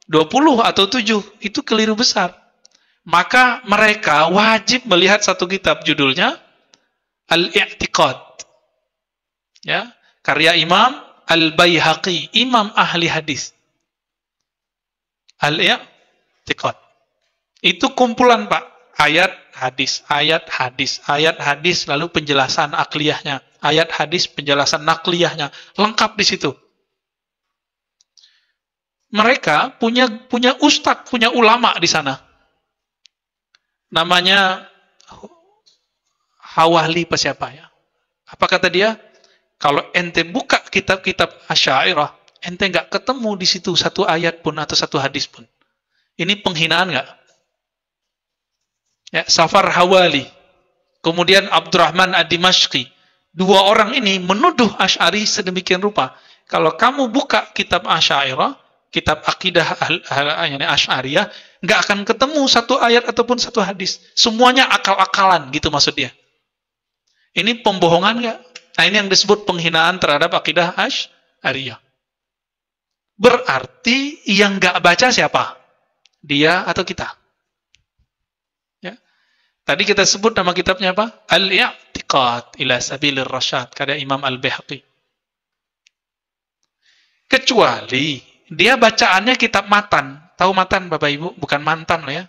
20 atau 7. Itu keliru besar. Maka mereka wajib melihat satu kitab, judulnya Al-I'tiqad. Ya. Karya Imam Al-Baihaqi, imam ahli hadis. Al-I'tiqad. Itu kumpulan Pak, ayat hadis, ayat hadis, ayat hadis, lalu penjelasan akliyahnya, ayat hadis, penjelasan nakliyahnya, lengkap di situ. Mereka punya ustadz, punya ulama di sana. Namanya Hawali apa siapa ya? Apa kata dia? Kalau ente buka kitab-kitab Asy'ariyah, ente nggak ketemu di situ 1 ayat pun atau 1 hadis pun. Ini penghinaan nggak? Ya, Safar Hawali, kemudian Abdurrahman Ad-Dimashqi. 2 orang ini menuduh Asy'ari sedemikian rupa. Kalau kamu buka kitab Asy'ariyah, kitab akidah Asy'ariyah, nggak akan ketemu 1 ayat ataupun 1 hadis. Semuanya akal-akalan, gitu maksud dia. Ini pembohongan nggak? Nah, ini yang disebut penghinaan terhadap akidah Asy'ariyah. Berarti yang nggak baca siapa? Dia atau kita? Ya. Tadi kita sebut nama kitabnya apa? Al-I'tiqad ila Sabilir Rasyad, karya Imam Al-Baihaqi. Kecuali dia bacaannya kitab matan. Tahu matan Bapak Ibu? Bukan mantan loh ya.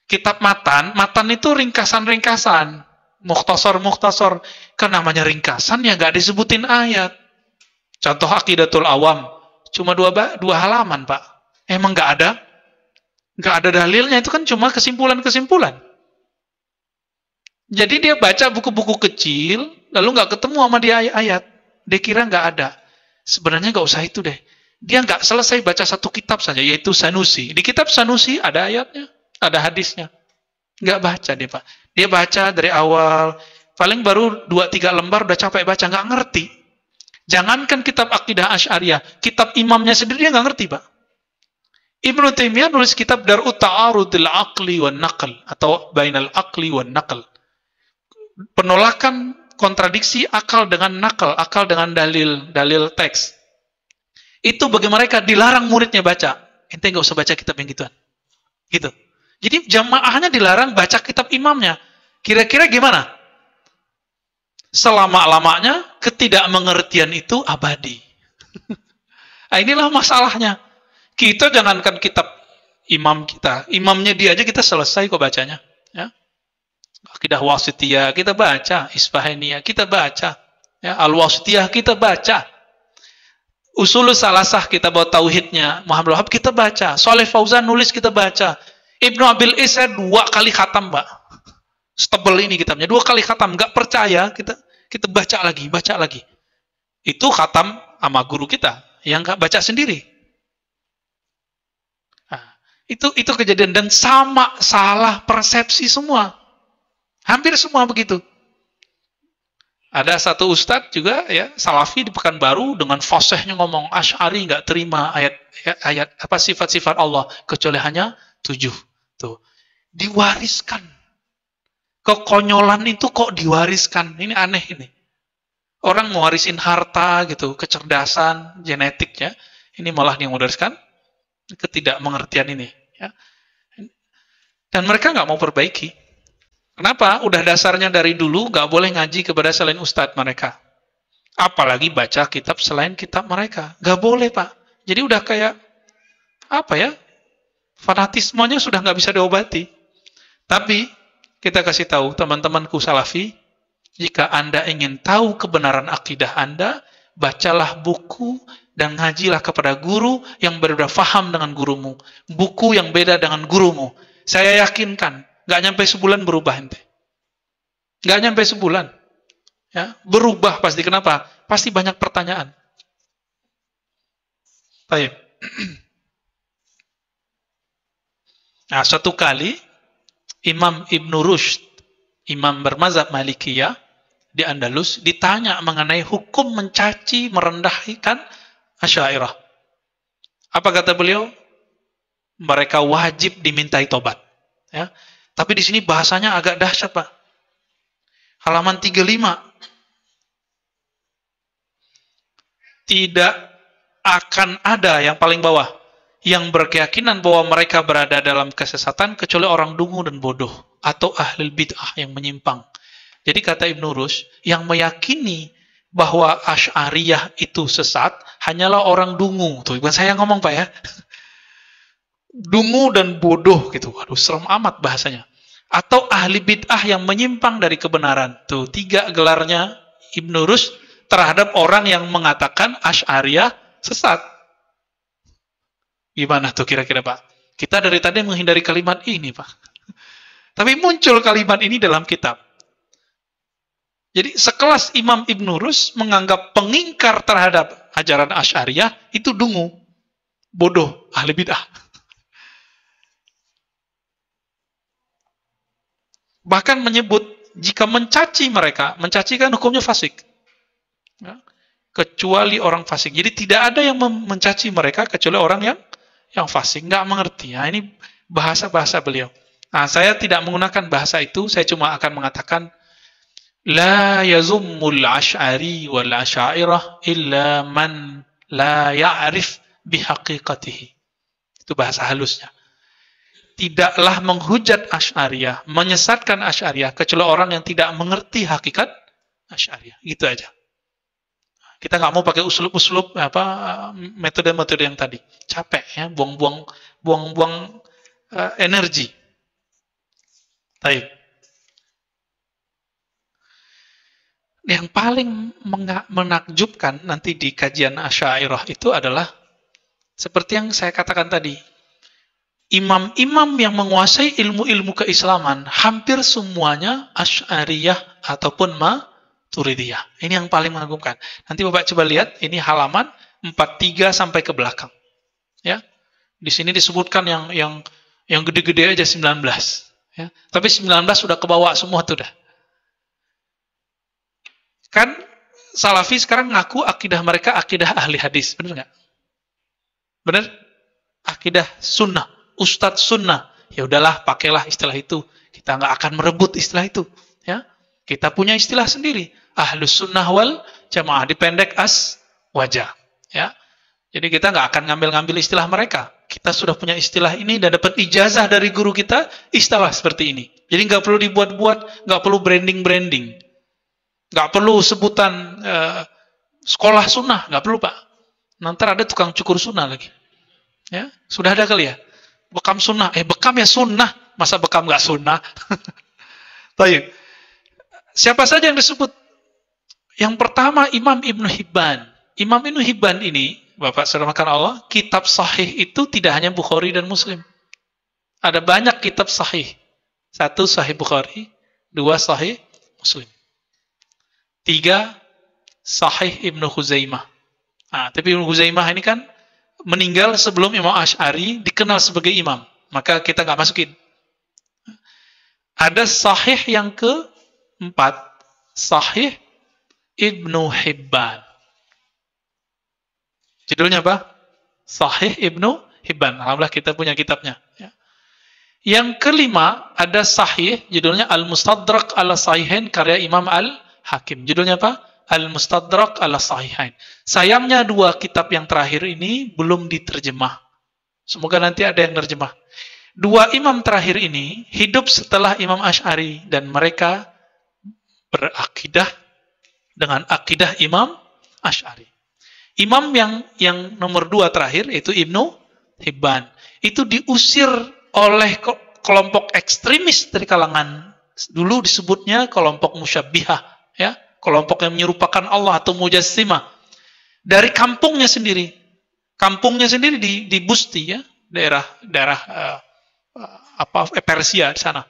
Kitab matan itu ringkasan-ringkasan. Mukhtasar. Kan namanya ringkasan ya nggak disebutin ayat. Contoh Aqidatul Awam. Cuma 2 halaman Pak. Emang nggak ada? Nggak ada dalilnya, itu kan cuma kesimpulan-kesimpulan. Jadi dia baca buku-buku kecil, lalu nggak ketemu sama dia ayat. Dia kira nggak ada. Sebenarnya nggak usah itu deh. Dia nggak selesai baca 1 kitab saja, yaitu Sanusi. Di kitab Sanusi ada ayatnya, ada hadisnya. Nggak baca dia Pak. Dia baca dari awal, paling baru 2-3 lembar udah capek baca, nggak ngerti. Jangankan kitab akidah Asy'ariyah, kitab imamnya sendiri dia nggak ngerti, Pak. Ibnu Taimiyah nulis kitab Dar'ut Ta'arudil Aqli wan Naql atau Bainal Aqli wan Naql. Penolakan kontradiksi akal dengan nakal, akal dengan dalil teks. Itu bagi mereka dilarang muridnya baca. Ente nggak usah baca kitab yang gituan. Gitu. Jadi jamaahnya dilarang baca kitab imamnya. Kira-kira gimana? Selama-lamanya ketidakmengertian itu abadi. Nah, inilah masalahnya. Kita jangankan kitab imam kita, imamnya dia aja kita selesai kok bacanya. Ya. Akidah Wasithiyah kita baca, Isfahaniyah kita baca, ya, Al-Wasithiyah kita baca. Usulul Salasah kita bawa tauhidnya, Muhammad Wahab kita baca, Saleh Fauzan nulis kita baca. Ibnu Abil Is 2 kali khatam, Mbak. Setebel ini kitabnya, 2 kali khatam, nggak percaya, kita baca lagi. Itu khatam sama guru kita, yang nggak baca sendiri. Nah, itu kejadian dan sama salah persepsi semua. Hampir semua begitu. Ada satu ustadz juga ya, Salafi di Pekanbaru dengan fasihnya ngomong Asy'ari nggak terima ayat apa sifat-sifat Allah kecuali hanya 7. Tuh. Diwariskan. Kekonyolan itu kok diwariskan? Ini aneh ini. Orang mewarisin harta gitu, kecerdasan, genetik ya. Ini malah yang mewariskan ketidakmengertian ini ya. Dan mereka nggak mau perbaiki. Kenapa? Udah dasarnya dari dulu nggak boleh ngaji kepada selain ustadz mereka. Apalagi baca kitab selain kitab mereka. Nggak boleh, Pak. Jadi udah kayak apa ya? Fanatismenya sudah nggak bisa diobati. Tapi kita kasih tahu teman-temanku Salafi, jika Anda ingin tahu kebenaran akidah Anda, bacalah buku dan ngajilah kepada guru yang berbeda faham dengan gurumu. Buku yang beda dengan gurumu. Saya yakinkan nggak nyampe sebulan berubah ente. Nggak nyampe sebulan. Ya, berubah pasti. Kenapa? Pasti banyak pertanyaan. Baik. Nah, suatu kali Imam Ibn Rushd, imam bermazhab Malikiyah di Andalus, ditanya mengenai hukum mencaci, merendahkan Asy'ariyah. Apa kata beliau? Mereka wajib dimintai tobat. Ya. Tapi di sini bahasanya agak dahsyat, Pak. Halaman 35. Tidak akan ada yang paling bawah yang berkeyakinan bahwa mereka berada dalam kesesatan kecuali orang dungu dan bodoh atau ahli bid'ah yang menyimpang. Jadi kata Ibnu Rushd, yang meyakini bahwa Asy'ariyah itu sesat hanyalah orang dungu. Tuh, bukan saya ngomong, Pak ya. Dungu dan bodoh gitu. Waduh, serem amat bahasanya. Atau ahli bid'ah yang menyimpang dari kebenaran. Tuh, 3 gelarnya Ibnu Rushd terhadap orang yang mengatakan Asy'ariyah sesat. Gimana tuh kira-kira, Pak? Kita dari tadi menghindari kalimat ini, Pak. Tapi muncul kalimat ini dalam kitab. Jadi sekelas Imam Ibnu Rushd menganggap pengingkar terhadap ajaran Asy'ariyah itu dungu, bodoh, ahli bid'ah. Bahkan menyebut jika mencaci mereka, mencaci kan hukumnya fasik. Ya, kecuali orang fasik. Jadi tidak ada yang mencaci mereka kecuali orang yang fasik, nggak mengerti. Nah, ini bahasa-bahasa beliau. Nah, saya tidak menggunakan bahasa itu, saya cuma akan mengatakan la yazummul asy'ari wal asy'ariyah illa man la ya'rif bihaqiqatihi. Itu bahasa halusnya. Tidaklah menghujat Asy'ariyah, menyesatkan Asy'ariyah kecuali orang yang tidak mengerti hakikat Asy'ariyah. Gitu aja. Kita nggak mau pakai uslub-uslub metode-metode yang tadi. Capek ya, buang-buang energi. Baik. Yang paling menakjubkan nanti di kajian Asy'ariyah itu adalah seperti yang saya katakan tadi. Imam-imam yang menguasai ilmu-ilmu keislaman hampir semuanya Asy'ariyah ataupun Maturidiyah. Ini yang paling mengagumkan. Nanti Bapak coba lihat, ini halaman 43 sampai ke belakang. Ya. Di sini disebutkan yang gede-gede aja 19, ya. Tapi 19 sudah kebawa semua tuh dah. Kan Salafi sekarang ngaku akidah mereka akidah ahli hadis, benar nggak? Benar? Akidah sunnah, ustadz sunnah. Ya udahlah, pakailah istilah itu. Kita nggak akan merebut istilah itu. Ya, kita punya istilah sendiri. Ahlus sunnah wal jamaah, dipendek as wajah. Ya, jadi kita nggak akan ngambil-ngambil istilah mereka. Kita sudah punya istilah ini dan dapat ijazah dari guru kita, istilah seperti ini. Jadi nggak perlu dibuat-buat, nggak perlu branding-branding, nggak perlu sebutan sekolah sunnah, nggak perlu Pak. Nanti ada tukang cukur sunnah lagi. Ya, sudah ada kali ya. Bekam sunnah, bekam ya sunnah, masa bekam nggak sunnah? Baik. Siapa saja yang disebut? Yang pertama Imam Ibnu Hibban. Imam Ibnu Hibban ini, Bapak saudara makan Allah, kitab sahih itu tidak hanya Bukhari dan Muslim. Ada banyak kitab sahih. 1 sahih Bukhari, 2 sahih Muslim, 3 sahih Ibnu Khuzaimah. Nah, tapi Ibnu Khuzaimah ini kan meninggal sebelum Imam Asy'ari dikenal sebagai imam. Maka kita nggak masukin. Ada sahih yang keempat, sahih Ibnu Hibban. Judulnya apa? Sahih Ibnu Hibban. Alhamdulillah kita punya kitabnya. Ya. Yang kelima ada sahih, judulnya Al-Mustadrak ala Sahihain karya Imam Al-Hakim. Judulnya apa? Al-Mustadrak ala Sahihain. Sayangnya 2 kitab yang terakhir ini belum diterjemah. Semoga nanti ada yang terjemah. 2 imam terakhir ini hidup setelah Imam Asy'ari dan mereka berakidah dengan akidah Imam Asy'ari. Imam yang nomor 2 terakhir yaitu Ibnu Hibban itu diusir oleh kelompok ekstremis dari kalangan, dulu disebutnya kelompok musyabbihah, ya, kelompok yang menyerupakan Allah atau mujassimah, dari kampungnya sendiri. Kampungnya sendiri di Busti, ya, daerah Persia di sana.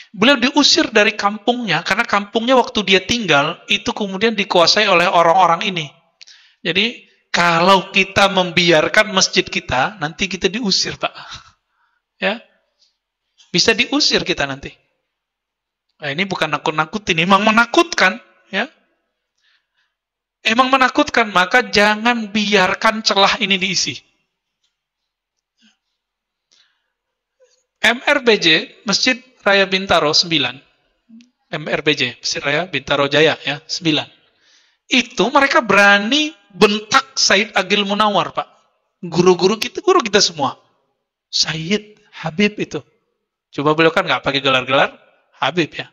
Beliau diusir dari kampungnya karena kampungnya waktu dia tinggal itu kemudian dikuasai oleh orang-orang ini. Jadi kalau kita membiarkan masjid kita, nanti kita diusir, Pak. Ya, bisa diusir kita nanti. Nah, ini bukan nakut-nakutin, emang menakutkan, ya. Emang menakutkan, maka jangan biarkan celah ini diisi. MRBJ, Masjid Raya Bintaro 9. MRBJ, Masjid Raya Bintaro Jaya, ya, 9. Itu mereka berani bentak Said Agil Munawar, Pak. Guru kita semua. Said, Habib itu. Coba beliau kan nggak pakai gelar-gelar Habib, ya.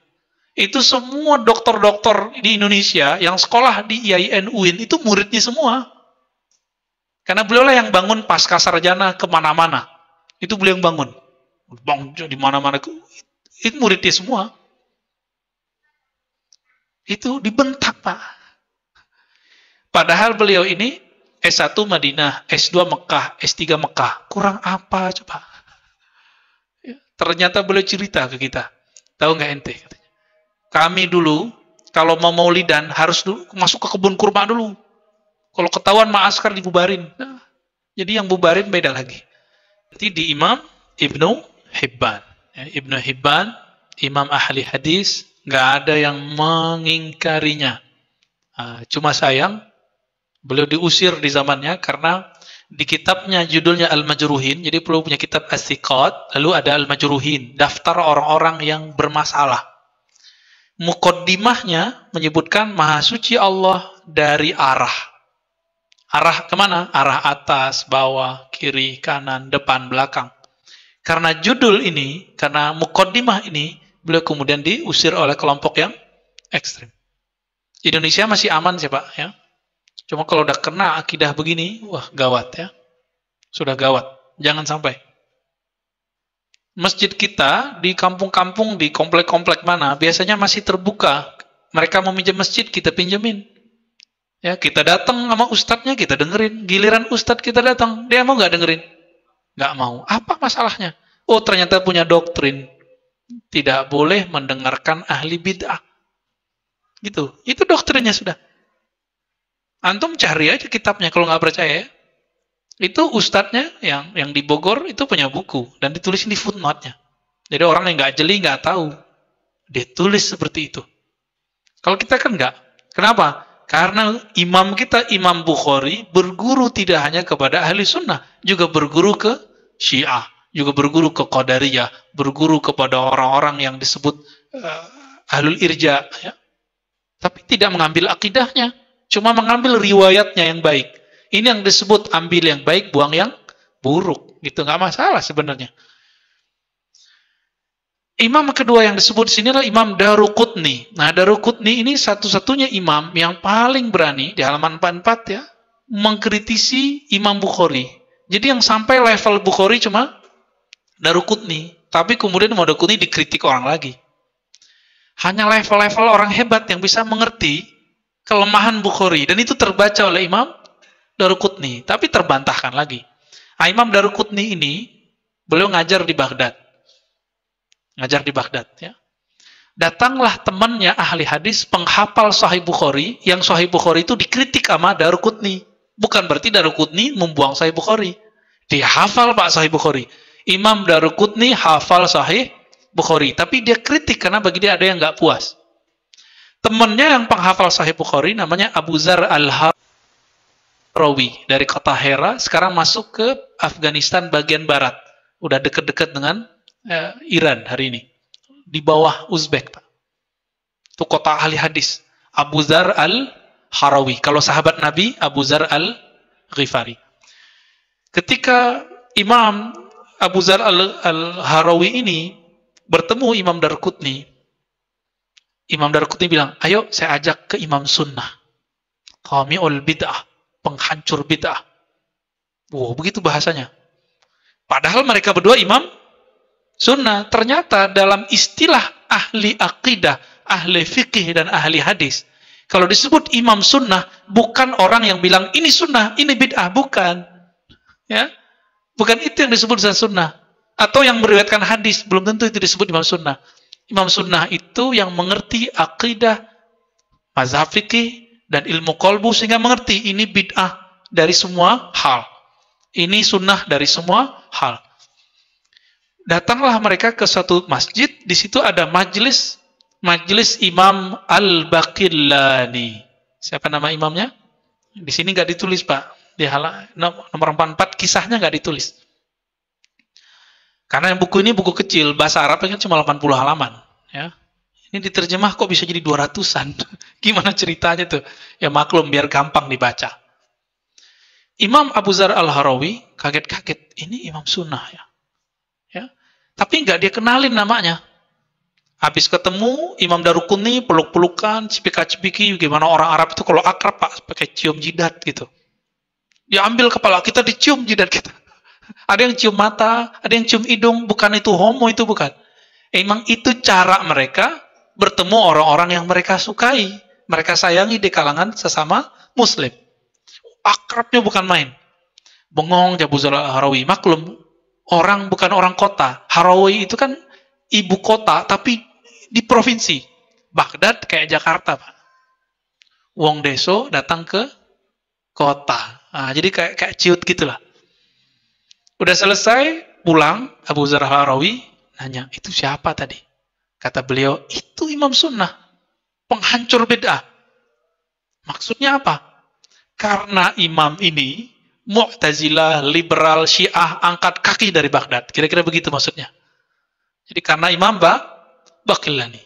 Itu semua dokter-dokter di Indonesia yang sekolah di IAIN UIN itu muridnya semua. Karena beliau lah yang bangun pasca sarjana kemana-mana. Itu beliau yang bangun. Bang, di mana-mana itu muridnya semua. Itu dibentak, Pak. Padahal beliau ini S1 Madinah, S2 Mekah, S3 Mekah. Kurang apa coba? Ya, ternyata beliau cerita ke kita. Tahu nggak ente? Kami dulu, kalau mau maulidan, harus dulu masuk ke kebun kurma dulu. Kalau ketahuan ma'askar dibubarin. Nah, jadi yang bubarin beda lagi. Jadi di Imam Ibnu Hibban. Ya, Ibnu Hibban, Imam ahli hadis, nggak ada yang mengingkarinya. Cuma sayang, beliau diusir di zamannya karena di kitabnya judulnya Al-Majruhin, jadi beliau punya kitab As-Siqat, lalu ada Al-Majruhin, daftar orang-orang yang bermasalah. Muqaddimahnya menyebutkan Maha Suci Allah dari arah. Arah kemana? Arah atas, bawah, kiri, kanan, depan, belakang. Karena judul ini, karena muqaddimah ini, beliau kemudian diusir oleh kelompok yang ekstrim. Indonesia masih aman sih Pak, ya. Cuma kalau udah kena akidah begini, wah gawat ya. Sudah gawat. Jangan sampai. Masjid kita di kampung-kampung, di komplek-komplek mana, biasanya masih terbuka. Mereka mau minjem masjid, kita pinjemin. Ya, kita datang sama ustadznya, kita dengerin. Giliran ustadz kita datang, dia mau nggak dengerin? Nggak mau. Apa masalahnya? Oh, ternyata punya doktrin. Tidak boleh mendengarkan ahli bid'ah. Gitu. Itu doktrinnya sudah. Antum cari aja kitabnya kalau nggak percaya. Itu ustadznya yang di Bogor itu punya buku dan ditulis di footnote-nya. Jadi orang yang nggak jeli nggak tahu. Dia tulis seperti itu. Kalau kita kan nggak. Kenapa? Karena imam kita, Imam Bukhari, berguru tidak hanya kepada ahli sunnah, juga berguru ke Syiah, juga berguru ke Qadariyah, berguru kepada orang-orang yang disebut ahlul irja, ya. Tapi tidak mengambil akidahnya, cuma mengambil riwayatnya yang baik. Ini yang disebut ambil yang baik, buang yang buruk. Gitu, nggak masalah sebenarnya. Imam kedua yang disebut di sini adalah Imam Daruqutni. Nah, Daruqutni ini satu-satunya imam yang paling berani di halaman 44 ya, mengkritisi Imam Bukhari. Jadi yang sampai level Bukhari cuma Daruqutni, tapi kemudian Imam Daruqutni dikritik orang lagi. Hanya level-level orang hebat yang bisa mengerti kelemahan Bukhari, dan itu terbaca oleh Imam Daruqutni, tapi terbantahkan lagi. Nah, Imam Daruqutni ini beliau ngajar di Baghdad. Ngajar di Baghdad, ya. Datanglah temannya ahli hadis, penghafal Sahih Bukhari, yang Sahih Bukhari itu dikritik sama Daruqutni. Bukan berarti Daruqutni membuang Sahih Bukhari. Dia hafal Pak Sahih Bukhari. Imam Daruqutni hafal Sahih Bukhari, tapi dia kritik karena bagi dia ada yang nggak puas. Temannya yang penghafal Sahih Bukhari namanya Abu Zar al-Harawi dari kota Hera, sekarang masuk ke Afghanistan bagian barat. Udah deket-deket dengan Iran hari ini, di bawah Uzbek, Pak. Itu kota ahli hadis, Abu Zar al-Harawi. Kalau sahabat Nabi, Abu Zar al-Ghifari. Ketika Imam Abu Zar al-Harawi ini bertemu Imam Daruqutni, Imam Daruqutni bilang, ayo saya ajak ke Imam Sunnah, qami'ul bid'ah, penghancur bid'ah. Wow, begitu bahasanya. Padahal mereka berdua Imam Sunnah. Ternyata dalam istilah ahli akidah, ahli fikih, dan ahli hadis, kalau disebut Imam Sunnah, bukan orang yang bilang ini sunnah, ini bid'ah, bukan. Ya, bukan itu yang disebut sunnah. Atau yang meriwayatkan hadis, belum tentu itu disebut Imam Sunnah. Imam Sunnah itu yang mengerti akidah, mazhab fikih, dan ilmu qalbu, sehingga mengerti ini bid'ah dari semua hal, ini sunnah dari semua hal. Datanglah mereka ke suatu masjid, di situ ada majelis Imam Al-Baqillani. Siapa nama imamnya? Di sini nggak ditulis, Pak. Di nomor 44 kisahnya nggak ditulis. Karena buku ini buku kecil, bahasa Arabnya kan cuma 80 halaman, ya. Ini diterjemah kok bisa jadi 200-an. Gimana ceritanya tuh? Ya maklum, biar gampang dibaca. Imam Abu Zar al-Harawi kaget-kaget, ini Imam Sunnah ya. Tapi nggak dia kenalin namanya. Habis ketemu, Imam Daruqutni peluk-pelukan, cipika-cipiki, gimana orang Arab itu kalau akrab, Pak, pakai cium jidat gitu. Dia ambil kepala kita, dicium jidat kita. Ada yang cium mata, ada yang cium hidung, bukan itu homo, itu bukan. Emang itu cara mereka bertemu orang-orang yang mereka sukai, mereka sayangi di kalangan sesama Muslim. Akrabnya bukan main. Bengong Abu Zar al-Harawi, maklum. Orang bukan orang kota. Harawi itu kan ibu kota, tapi di provinsi. Baghdad kayak Jakarta, Pak. Wong deso datang ke kota. Nah, jadi kayak ciut gitulah. Udah selesai, pulang, Abu Zar al-Harawi nanya, itu siapa tadi? Kata beliau, itu Imam Sunnah, penghancur bid'ah. Maksudnya apa? Karena imam ini Mu'tazilah, liberal, Syiah, angkat kaki dari Baghdad. Kira-kira begitu maksudnya. Jadi karena Imam Baqillani.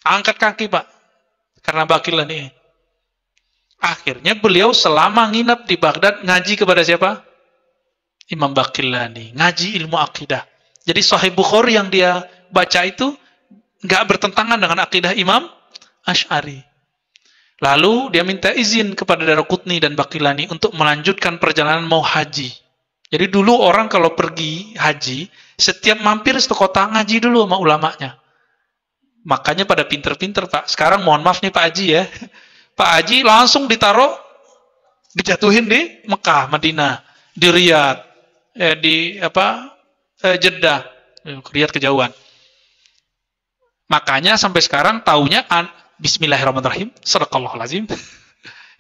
Angkat kaki, Pak. Karena Baqillani. Akhirnya beliau selama nginap di Baghdad ngaji kepada siapa? Imam Baqillani. Ngaji ilmu akidah. Jadi Sahih Bukhari yang dia baca itu nggak bertentangan dengan akidah Imam Asy'ari. Lalu dia minta izin kepada Daruqutni dan Baqillani untuk melanjutkan perjalanan mau haji. Jadi dulu orang kalau pergi haji, setiap mampir satu kota ngaji dulu sama ulamanya. Makanya pada pinter-pinter, Pak. Sekarang mohon maaf nih Pak Haji ya. Pak Haji langsung ditaruh, dijatuhin di Mekah, Madinah, di Riyadh, Jeddah, Riyadh kejauhan. Makanya sampai sekarang taunya Bismillahirrahmanirrahim, sadaqallahul azim.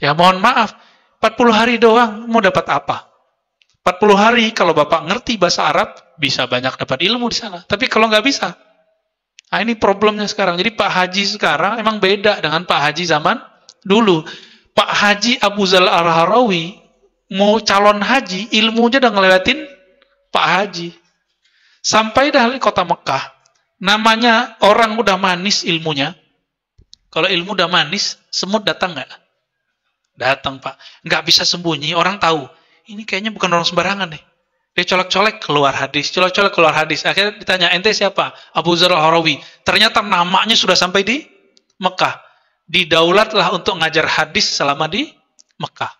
Ya mohon maaf, 40 hari doang mau dapat apa? 40 hari kalau Bapak ngerti bahasa Arab, bisa banyak dapat ilmu di sana. Tapi kalau nggak bisa, nah ini problemnya sekarang. Jadi Pak Haji sekarang emang beda dengan Pak Haji zaman Dulu Pak Haji Abu Zal Al-Harawi mau calon haji, ilmunya udah ngelewatin Pak Haji. Sampai dah di kota Mekah. Namanya orang udah manis ilmunya. Kalau ilmu udah manis, semut datang nggak? Datang, Pak. Nggak bisa sembunyi, orang tahu. Ini kayaknya bukan orang sembarangan nih. Dia colek-colek keluar hadis, colek-colek keluar hadis. Akhirnya ditanya, ente siapa? Abu Dzar Al-Harawi. Ternyata namanya sudah sampai di Mekah. Didaulatlah untuk ngajar hadis selama di Mekah.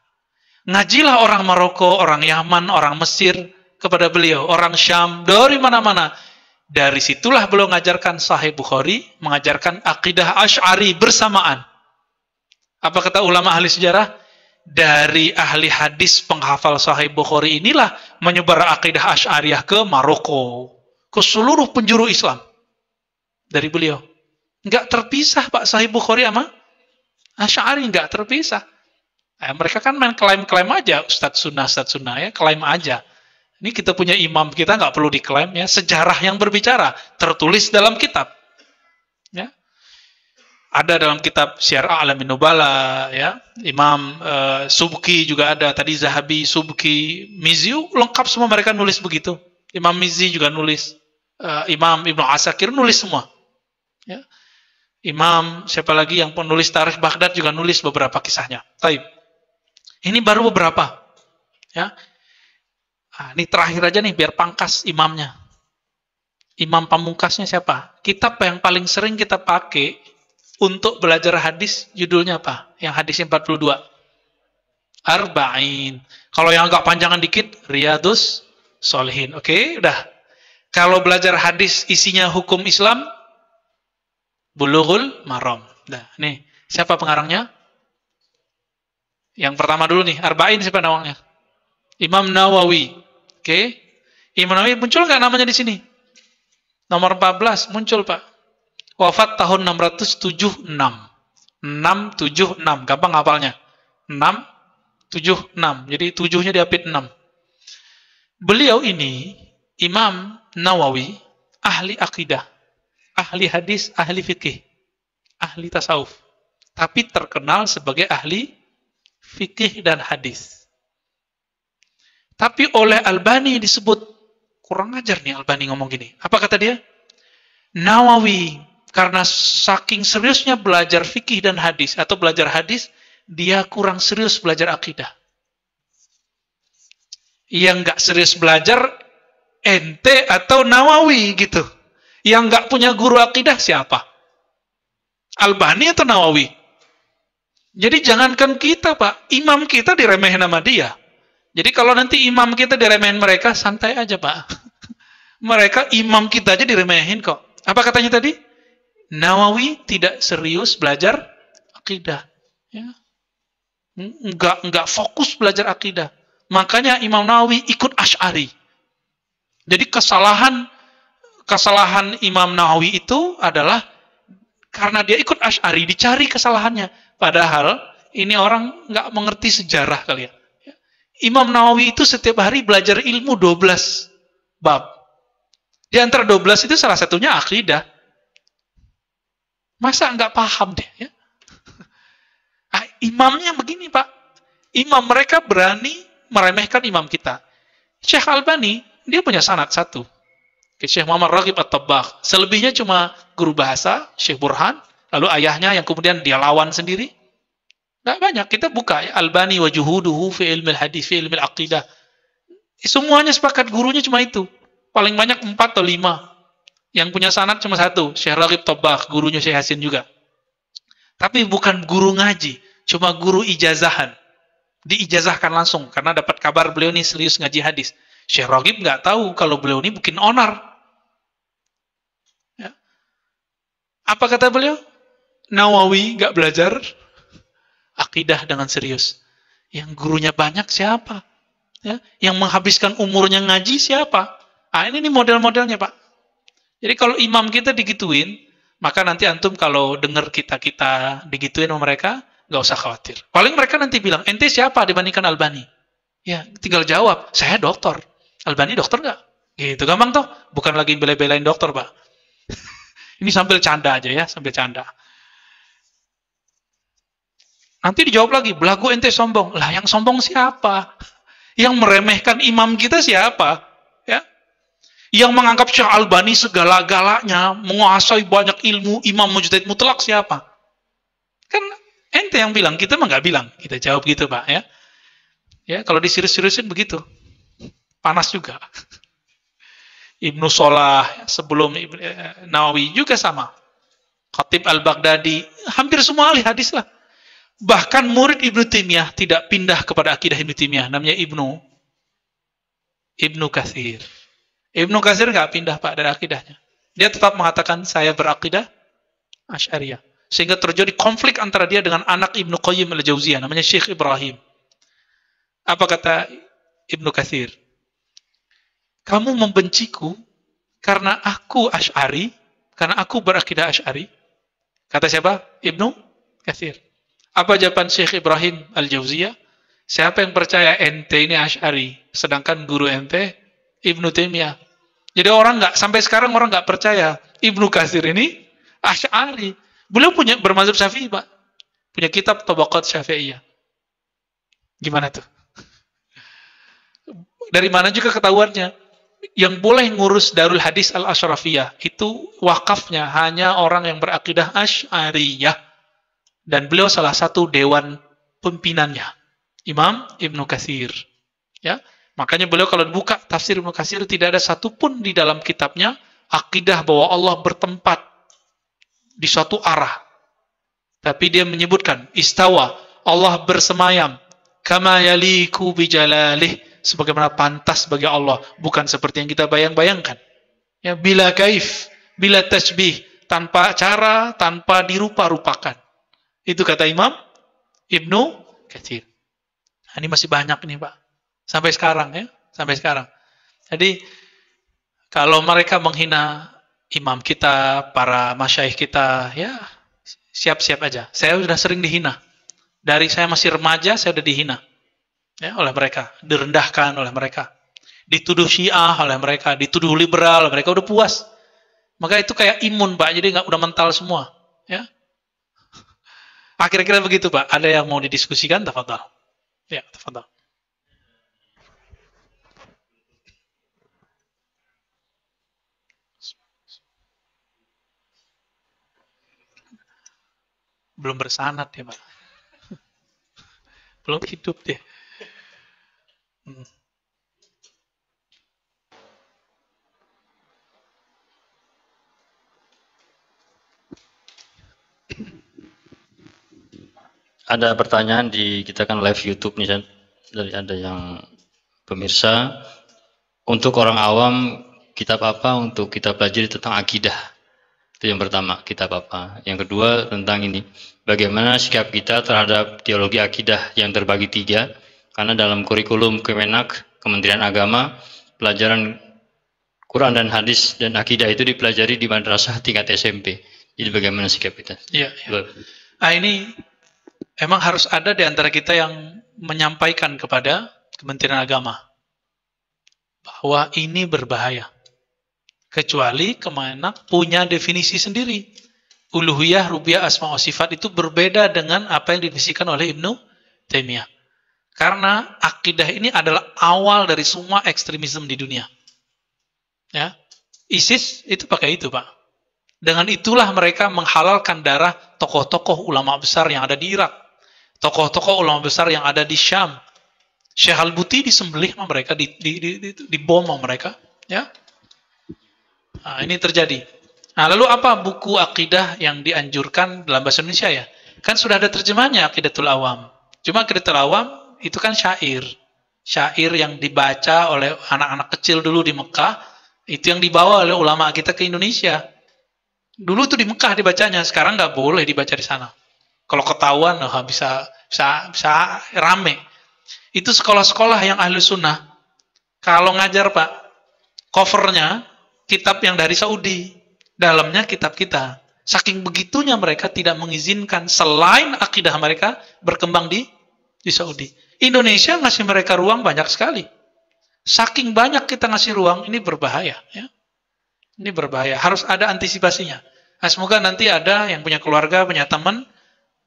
Ngajilah orang Maroko, orang Yaman, orang Mesir kepada beliau, orang Syam, dari mana-mana. Dari situlah beliau mengajarkan Sahih Bukhari, mengajarkan akidah Asy'ari bersamaan. Apa kata ulama ahli sejarah? Dari ahli hadis penghafal Sahih Bukhari inilah menyebar akidah Asy'ariyah ke Maroko, ke seluruh penjuru Islam. Dari beliau. Enggak terpisah Pak Sahih Bukhari sama Asy'ari, enggak terpisah. Mereka kan main klaim-klaim aja, Ustadz Sunnah ya, klaim aja. Ini kita punya imam, kita nggak perlu diklaim ya, sejarah yang berbicara, tertulis dalam kitab. Ya. Ada dalam kitab Syiar A'lamin Nubala, ya. Imam Subki juga ada, tadi Zahabi, Subki, Mizzi, lengkap semua mereka nulis begitu. Imam Mizzi juga nulis, Imam Ibnu Asakir nulis semua. Ya. Imam, siapa lagi yang penulis Tarikh Baghdad juga nulis beberapa kisahnya. Taib. Ini baru beberapa. Ya. Nah, ini terakhir aja nih, biar pangkas imamnya. Imam pamungkasnya siapa? Kitab yang paling sering kita pakai untuk belajar hadis, judulnya apa? Yang hadisnya 42. Arba'in. Kalau yang agak panjangan dikit, Riyadus Shalihin. Oke, udah. Kalau belajar hadis isinya hukum Islam, Bulughul Maram. Nah, nih, siapa pengarangnya? Yang pertama dulu nih, Arba'in siapa namanya? Imam Nawawi. Oke. Imam Nawawi muncul nggak namanya di sini? Nomor 14 muncul, Pak. Wafat tahun 676. 676, gampang hafalnya. 676. Jadi 7-nya diapit 6. Beliau ini Imam Nawawi ahli akidah, ahli hadis, ahli fikih, ahli tasawuf. Tapi terkenal sebagai ahli fikih dan hadis. Tapi oleh Albani disebut, kurang ajar nih Albani ngomong gini. Apa kata dia? Nawawi, karena saking seriusnya belajar fikih dan hadis, atau belajar hadis, dia kurang serius belajar akidah. Yang nggak serius belajar, ente atau Nawawi gitu. Yang nggak punya guru akidah siapa? Albani atau Nawawi? Jadi jangankan kita, Pak, imam kita diremehin sama dia. Jadi kalau nanti imam kita diremehin mereka, santai aja, Pak. Mereka imam kita aja diremehin kok. Apa katanya tadi? Nawawi tidak serius belajar akidah. Ya. Enggak fokus belajar akidah. Makanya Imam Nawawi ikut Asy'ari. Jadi kesalahan Imam Nawawi itu adalah karena dia ikut Asy'ari, dicari kesalahannya. Padahal ini orang nggak mengerti sejarah kali ya. Imam Nawawi itu setiap hari belajar ilmu 12 bab. Di antara 12 itu salah satunya akidah. Masa nggak paham deh? Ya? Imamnya begini, Pak. Imam mereka berani meremehkan imam kita. Syekh Albani, dia punya sanad satu. Syekh Muhammad Raghib At-Tabbagh. Selebihnya cuma guru bahasa, Syekh Burhan. Lalu ayahnya yang kemudian dia lawan sendiri. Nggak banyak. Kita buka ya, Albani wa juhuduhu fi ilmil hadis, fi ilmil aqidah. Semuanya sepakat gurunya cuma itu. Paling banyak 4 atau 5. Yang punya sanad cuma satu, Syekh Raghib Tabbagh, gurunya Syekh Hasin juga. Tapi bukan guru ngaji, cuma guru ijazahan. Diijazahkan langsung karena dapat kabar beliau ini serius ngaji hadis. Syekh Raghib nggak tahu kalau beliau ini bikin onar. Ya. Apa kata beliau? Nawawi nggak belajar akidah dengan serius. Yang gurunya banyak siapa? Ya, yang menghabiskan umurnya ngaji siapa? Ini model-modelnya, Pak. Jadi kalau imam kita digituin, maka nanti antum kalau dengar kita digituin sama mereka, nggak usah khawatir. Paling mereka nanti bilang, ente siapa dibandingkan Albani? Ya, tinggal jawab, saya dokter. Albani dokter nggak? Gitu, gampang toh? Bukan lagi bela-belain dokter, Pak. Ini sambil canda aja ya, sambil canda. Nanti dijawab lagi, belagu ente sombong. Lah yang sombong siapa? Yang meremehkan imam kita siapa? Ya. Yang menganggap Syekh Albani segala-galanya, menguasai banyak ilmu, imam mujtahid mutlak siapa? Kan ente yang bilang, kita mah nggak bilang. Kita jawab gitu, Pak, ya. Ya, kalau diserius-seriusin begitu. Panas juga. Ibnu Solah sebelum Nawawi juga sama. Khatib Al-Baghdadi, hampir semua ahli hadis lah. Bahkan murid Ibnu Taimiyah tidak pindah kepada akidah Ibnu Taimiyah, namanya Ibnu Katsir. Ibnu Katsir nggak pindah, Pak, dari akidahnya. Dia tetap mengatakan saya berakidah Asy'ariyah. Sehingga terjadi konflik antara dia dengan anak Ibnu Qayyim Al-Jauziyah, namanya Syekh Ibrahim. Apa kata Ibnu Katsir? Kamu membenciku karena aku Asy'ari, karena aku berakidah Asy'ari. Kata siapa? Ibnu Katsir. Apa jawaban Syekh Ibrahim Al-Jauziyah? Siapa yang percaya ente ini Asy'ari, sedangkan guru ente Ibnu Taimiyah. Jadi sampai sekarang orang nggak percaya Ibnu Katsir ini Asy'ari. Beliau bermadzhab Syafi'i, Pak. Punya kitab Tabaqat Syafi'iyah. Gimana tuh? Dari mana juga ketahuannya? Yang boleh ngurus Darul Hadis Al-Ashrafiyah itu wakafnya hanya orang yang berakidah Asy'ariyah. Dan beliau salah satu dewan pimpinannya, Imam Ibnu Katsir. Ya, makanya beliau kalau dibuka tafsir Ibnu Katsir tidak ada satupun di dalam kitabnya akidah bahwa Allah bertempat di suatu arah. Tapi dia menyebutkan istawa, Allah bersemayam, kama yaliku bijalalih, sebagaimana pantas bagi Allah, bukan seperti yang kita bayang-bayangkan. Ya, bila kaif, bila tasbih, tanpa cara, tanpa dirupa-rupakan. Itu kata Imam Ibnu Katsir. Nah, ini masih banyak nih, Pak. Sampai sekarang, ya. Sampai sekarang. Jadi, kalau mereka menghina imam kita, para masyaikh kita, ya siap-siap aja. Saya sudah sering dihina. Dari saya masih remaja, saya sudah dihina. Ya, oleh mereka. Direndahkan oleh mereka. Dituduh Syiah oleh mereka. Dituduh liberal, mereka udah puas. Maka itu kayak imun, Pak. Jadi udah mental semua. Ya. Kira-kira begitu, Pak. Ada yang mau didiskusikan? Tafadhal. Ya, tafadhal. Belum bersanad ya, Pak. Belum hidup dia. Ada pertanyaan kita kan live YouTube nih, dari ada yang pemirsa. Untuk orang awam, kitab apa untuk kita pelajari tentang akidah? Itu yang pertama, kitab apa. Yang kedua tentang ini, bagaimana sikap kita terhadap teologi akidah yang terbagi 3? Karena dalam kurikulum Kemenak, Kementerian Agama, pelajaran Quran dan hadis dan akidah itu dipelajari di madrasah tingkat SMP. Jadi bagaimana sikap kita? Iya. Ya. Nah, ini emang harus ada di antara kita yang menyampaikan kepada Kementerian Agama bahwa ini berbahaya. Kecuali Kemenak punya definisi sendiri. Uluhiyah, rububiyah, asma wa sifat itu berbeda dengan apa yang didefinisikan oleh Ibnu Taimiyah. Karena akidah ini adalah awal dari semua ekstremisme di dunia. Ya. ISIS itu pakai itu, Pak. Dengan itulah mereka menghalalkan darah tokoh-tokoh ulama besar yang ada di Irak. Tokoh-tokoh ulama besar yang ada di Syam. Syekh Al-Buti disembelih sama mereka, dibom sama mereka. Ya. Nah, ini terjadi. Nah, lalu apa buku akidah yang dianjurkan dalam bahasa Indonesia ya? Kan sudah ada terjemahannya, Aqidatul Awam. Cuma Aqidatul Awam itu kan syair. Syair yang dibaca oleh anak-anak kecil dulu di Mekah, itu yang dibawa oleh ulama kita ke Indonesia. Dulu tuh di Mekah dibacanya, sekarang nggak boleh dibaca di sana. Kalau ketahuan, bisa rame. Itu sekolah-sekolah yang ahli sunnah. Kalau ngajar, Pak, covernya kitab yang dari Saudi, dalamnya kitab kita. Saking begitunya mereka tidak mengizinkan selain akidah mereka berkembang di Saudi. Indonesia ngasih mereka ruang banyak sekali. Saking banyak kita ngasih ruang, ini berbahaya. Ya. Ini berbahaya. Harus ada antisipasinya. Nah, semoga nanti ada yang punya keluarga, punya teman,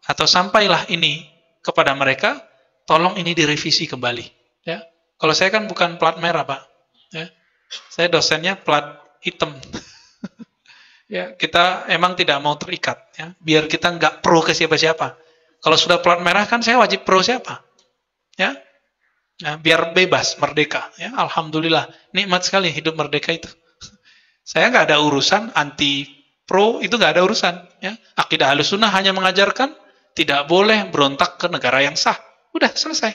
atau sampailah ini kepada mereka, tolong ini direvisi kembali. Ya, kalau saya kan bukan plat merah, Pak. Ya, saya dosennya plat hitam. Ya, kita emang tidak mau terikat, ya, biar kita nggak pro ke siapa-siapa. Kalau sudah plat merah kan saya wajib pro siapa, ya, nah, biar bebas, merdeka. Ya, alhamdulillah, nikmat sekali hidup merdeka itu. Saya nggak ada urusan anti pro, itu nggak ada urusan. Ya. Akidah Ahlussunnah hanya mengajarkan tidak boleh berontak ke negara yang sah. Udah selesai.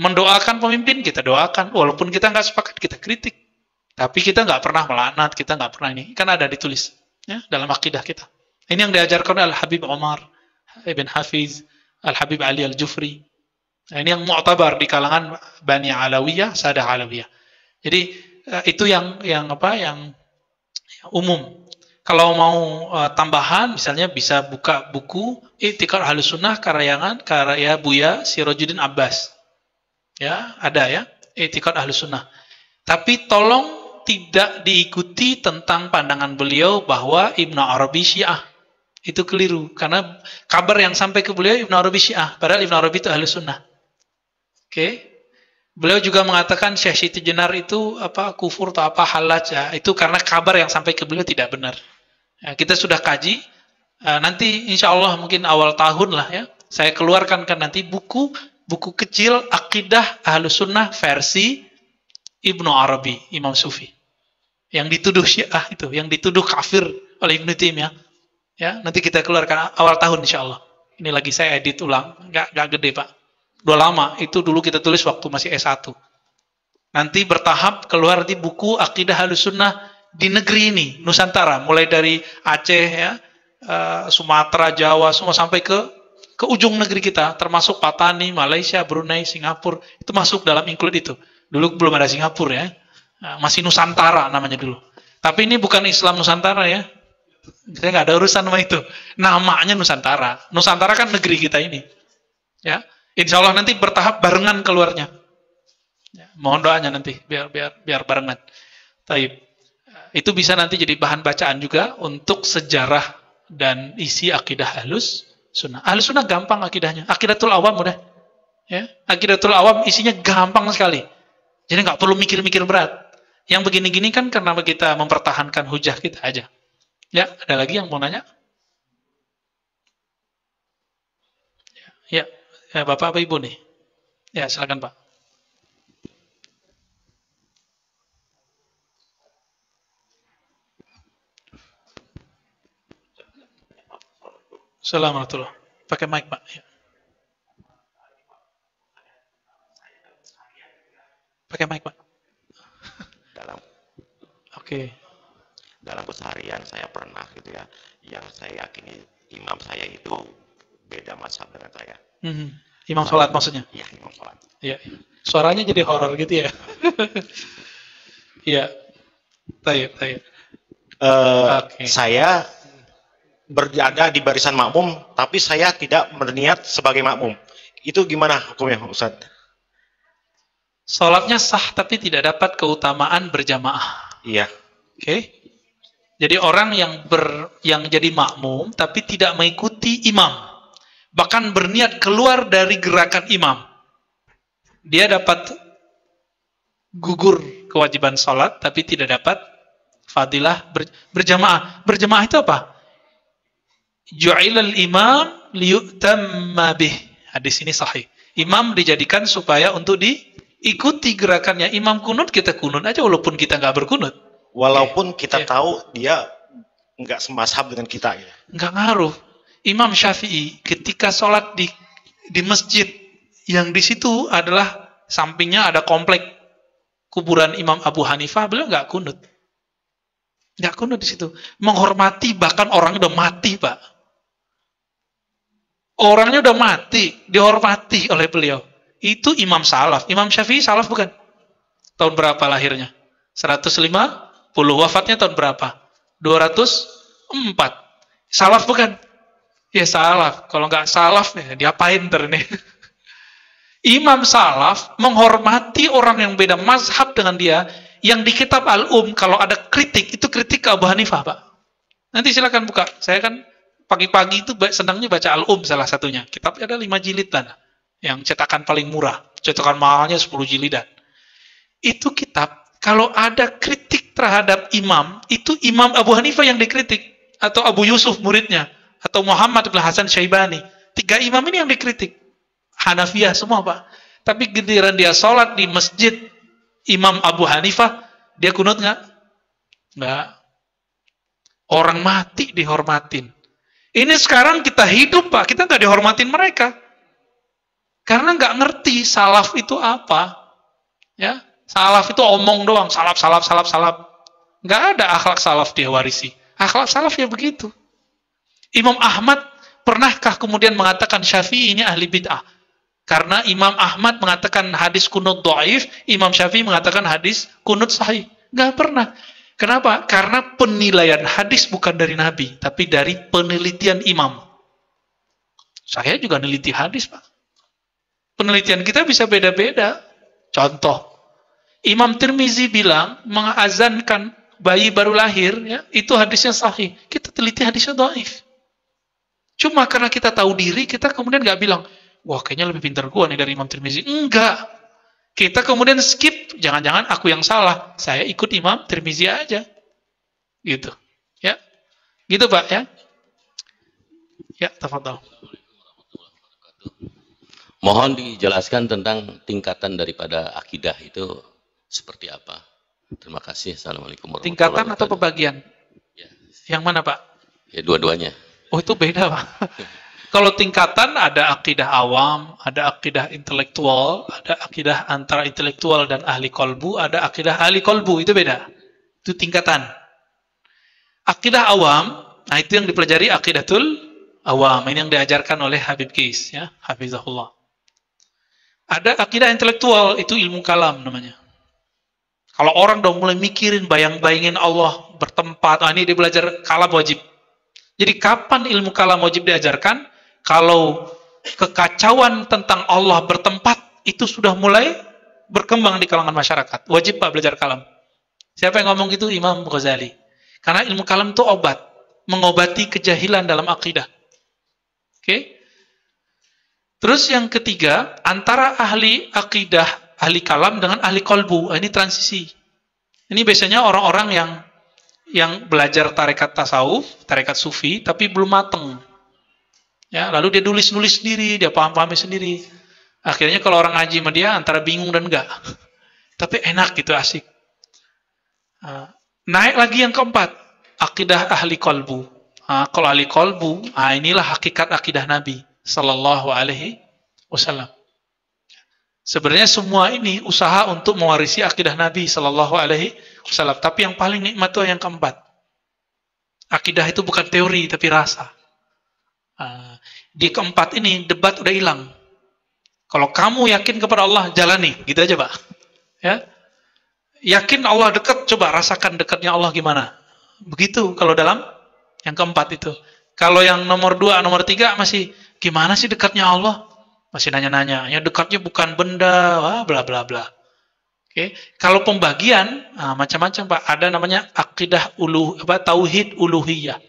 Mendoakan pemimpin kita doakan, walaupun kita nggak sepakat kita kritik. Tapi kita nggak pernah melaknat, kita nggak pernah ini. Kan ada ditulis ya, dalam akidah kita. Ini yang diajarkan oleh Al-Habib Umar Ibn Hafiz, Al-Habib Ali Al-Jufri. Nah, ini yang mu'tabar di kalangan Bani Alawiyah, Sadah Alawiyah. Jadi itu yang umum. Kalau mau tambahan, misalnya bisa buka buku I'tiqad Ahlussunnah karya Buya Sirajuddin Abbas. Ya, ada ya, I'tiqad Ahlussunnah. Tapi tolong tidak diikuti tentang pandangan beliau bahwa Ibnu Arabi Syiah. Itu keliru, karena kabar yang sampai ke beliau Ibnu Arabi Syiah, padahal Ibnu Arabi itu Ahlussunnah. Oke. Beliau juga mengatakan Syekh Siti Jenar itu kufur atau halaj, ya. Itu karena kabar yang sampai ke beliau tidak benar. Ya, kita sudah kaji. Nanti insya Allah mungkin awal tahun lah ya. Saya keluarkan kan nanti buku kecil Aqidah Ahlussunnah versi Ibnu Arabi, Imam Sufi. Yang dituduh Syiah itu, yang dituduh kafir oleh Ibnu Taimiyah. Ya, nanti kita keluarkan awal tahun insya Allah. Ini lagi saya edit ulang, nggak gede Pak. Udah lama, itu dulu kita tulis waktu masih S1. Nanti bertahap keluar di buku Aqidah Ahlussunnah di negeri ini, Nusantara, mulai dari Aceh ya, Sumatera, Jawa, semua sampai ke ujung negeri kita, termasuk Patani, Malaysia, Brunei, Singapura, itu masuk dalam include itu. Dulu belum ada Singapura ya, masih Nusantara namanya dulu. Tapi ini bukan Islam Nusantara ya, saya nggak ada urusan sama itu. Namanya Nusantara. Nusantara kan negeri kita ini. Ya. Insya Allah nanti bertahap barengan keluarnya. Ya, mohon doanya nanti biar barengan. Taib. Itu bisa nanti jadi bahan bacaan juga untuk sejarah dan isi akidah Ahlussunnah. Ahlussunnah gampang akidahnya. Aqidatul Awam udah. Ya, Aqidatul Awam isinya gampang sekali. Jadi nggak perlu mikir-mikir berat. Yang begini-gini kan karena kita mempertahankan hujah kita aja. Ya, ada lagi yang mau nanya? Ya. Ya, Bapak apa Ibu nih? Ya, silakan Pak. Assalamualaikum. Pakai mic Pak. Ya. Pakai mic Pak. Oke. Dalam keseharian saya pernah gitu ya, yang saya yakini imam saya itu beda mazhab dengan saya. Imam sholat maksudnya? Iya, imam sholat. Iya. Suaranya jadi horor gitu ya? Iya. Tayyib. Okay. Saya berada di barisan makmum, tapi saya tidak berniat sebagai makmum. Itu gimana hukumnya, Ustaz? Sholatnya sah, tapi tidak dapat keutamaan berjamaah. Iya. Oke. Jadi orang yang jadi makmum, tapi tidak mengikuti imam. Bahkan berniat keluar dari gerakan imam, dia dapat gugur kewajiban sholat, tapi tidak dapat fadilah berjamaah. Berjamaah itu apa? Ju'ilal imam liyu'tamma bih. Hadis ini sahih. Imam dijadikan supaya untuk diikuti gerakannya. Imam kunut, kita kunut aja walaupun kita nggak berkunut. Walaupun kita tahu dia nggak semazhab dengan kita. Ya. Nggak ngaruh. Imam Syafi'i ketika sholat di masjid yang di situ adalah sampingnya ada komplek kuburan Imam Abu Hanifah, beliau nggak kunut. Nggak kunut di situ. Menghormati bahkan orang udah mati, Pak. Orangnya udah mati, dihormati oleh beliau. Itu Imam Salaf. Imam Syafi'i Salaf bukan? Tahun berapa lahirnya? 150. Wafatnya tahun berapa? 204. Salaf bukan? Ya salaf. Kalau nggak salaf, ya diapain ntar nih? Imam Salaf menghormati orang yang beda mazhab dengan dia. Yang di kitab Al-Um, kalau ada kritik, itu kritik ke Abu Hanifah, Pak. Nanti silakan buka. Saya kan pagi-pagi itu senangnya baca Al-Um salah satunya. Kitabnya ada 5 jilid dan yang cetakan paling murah. Cetakan mahalnya 10 jilidan. Itu kitab, kalau ada kritik terhadap imam, itu Imam Abu Hanifah yang dikritik. Atau Abu Yusuf muridnya. Atau Muhammad bin Hasan Syaibani. 3 imam ini yang dikritik. Hanafiyah semua, Pak. Tapi giliran dia sholat di masjid Imam Abu Hanifah, dia kunut nggak? Nggak. Orang mati dihormatin. Ini sekarang kita hidup, Pak. Kita nggak dihormatin mereka. Karena nggak ngerti salaf itu apa. Ya, salaf itu omong doang. Salaf. Nggak ada akhlak salaf dia warisi. Akhlak salaf ya begitu. Imam Ahmad pernahkah kemudian mengatakan Syafi'i ini ahli bid'ah? Karena Imam Ahmad mengatakan hadis kunut dhaif, Imam Syafi'i mengatakan hadis kunut sahih. Nggak pernah. Kenapa? Karena penilaian hadis bukan dari Nabi, tapi dari penelitian imam. Saya juga neliti hadis, Pak. Penelitian kita bisa beda-beda. Contoh, Imam Tirmizi bilang mengazankan bayi baru lahir, ya, itu hadisnya sahih. Kita teliti hadisnya dhaif. Cuma karena kita tahu diri, kita kemudian nggak bilang, wah kayaknya lebih pintar gua nih dari Imam Tirmizi. Enggak. Kita kemudian skip, jangan-jangan aku yang salah. Saya ikut Imam Tirmizi aja. Gitu. Ya. Gitu, Pak, ya. Ya, tafadhol. Mohon dijelaskan tentang tingkatan daripada akidah itu seperti apa. Terima kasih. Assalamualaikum warahmatullahi wabarakatuh. Tingkatan atau pembagian? Ya. Yang mana, Pak? Ya, dua-duanya. Oh, itu beda, Pak. Kalau tingkatan ada akidah awam, ada akidah intelektual, ada akidah antara intelektual dan ahli kolbu, ada akidah ahli kolbu, itu beda. Itu tingkatan. Akidah awam, nah itu yang dipelajari akidatul awam. Ini yang diajarkan oleh Habib Qais, ya, hafizahullah. Ada akidah intelektual, itu ilmu kalam namanya. Kalau orang udah mulai mikirin, bayang-bayangin Allah bertempat, ini dia belajar kalam wajib. Jadi kapan ilmu kalam wajib diajarkan? Kalau kekacauan tentang Allah bertempat, itu sudah mulai berkembang di kalangan masyarakat. Wajib, Pak, belajar kalam. Siapa yang ngomong gitu? Imam Ghazali. Karena ilmu kalam itu obat. Mengobati kejahilan dalam akidah. Oke? Terus yang ketiga, antara ahli akidah, ahli kalam dengan ahli kolbu. Ini transisi. Ini biasanya orang-orang yang belajar tarekat tasawuf, tarekat sufi, tapi belum mateng. Ya, lalu dia nulis-nulis sendiri, dia paham-pahami sendiri. Akhirnya kalau orang ngaji sama dia antara bingung dan enggak. Tapi enak gitu, asik. Naik lagi yang keempat, akidah ahli kolbu. Kalau ahli kolbu, inilah hakikat akidah Nabi Sallallahu Alaihi Wasallam. Sebenarnya semua ini usaha untuk mewarisi akidah Nabi Sallallahu Alaihi Wasallam. Tapi yang paling nikmat itu yang keempat. Akidah itu bukan teori, tapi rasa. Di keempat ini debat udah hilang. Kalau kamu yakin kepada Allah, jalani, gitu aja, Pak. Ya, yakin Allah dekat, coba rasakan dekatnya Allah gimana. Begitu kalau dalam yang keempat itu. Kalau yang nomor 2, nomor 3 masih gimana sih dekatnya Allah? Masih nanya-nanya. Yang dekatnya bukan benda, bla bla bla. Oke. Kalau pembagian, macam-macam, Pak. Ada namanya akidah tauhid uluhiyah.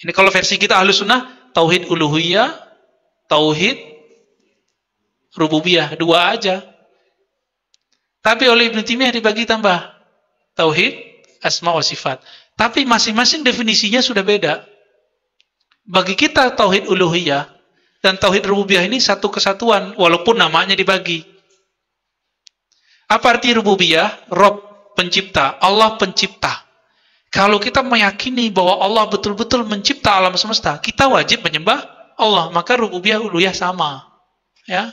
Ini kalau versi kita Ahlus Sunnah, tauhid uluhiyah, tauhid rububiyah, 2 aja. Tapi oleh Ibnu Taimiyah dibagi tambah tauhid asma wa sifat. Tapi masing-masing definisinya sudah beda. Bagi kita tauhid uluhiyah dan tauhid rububiyah ini satu kesatuan walaupun namanya dibagi. Apa arti rububiyah? Rob, pencipta, Allah pencipta. Kalau kita meyakini bahwa Allah betul-betul mencipta alam semesta, kita wajib menyembah Allah. Maka rububiyah uluhiyah sama. Ya,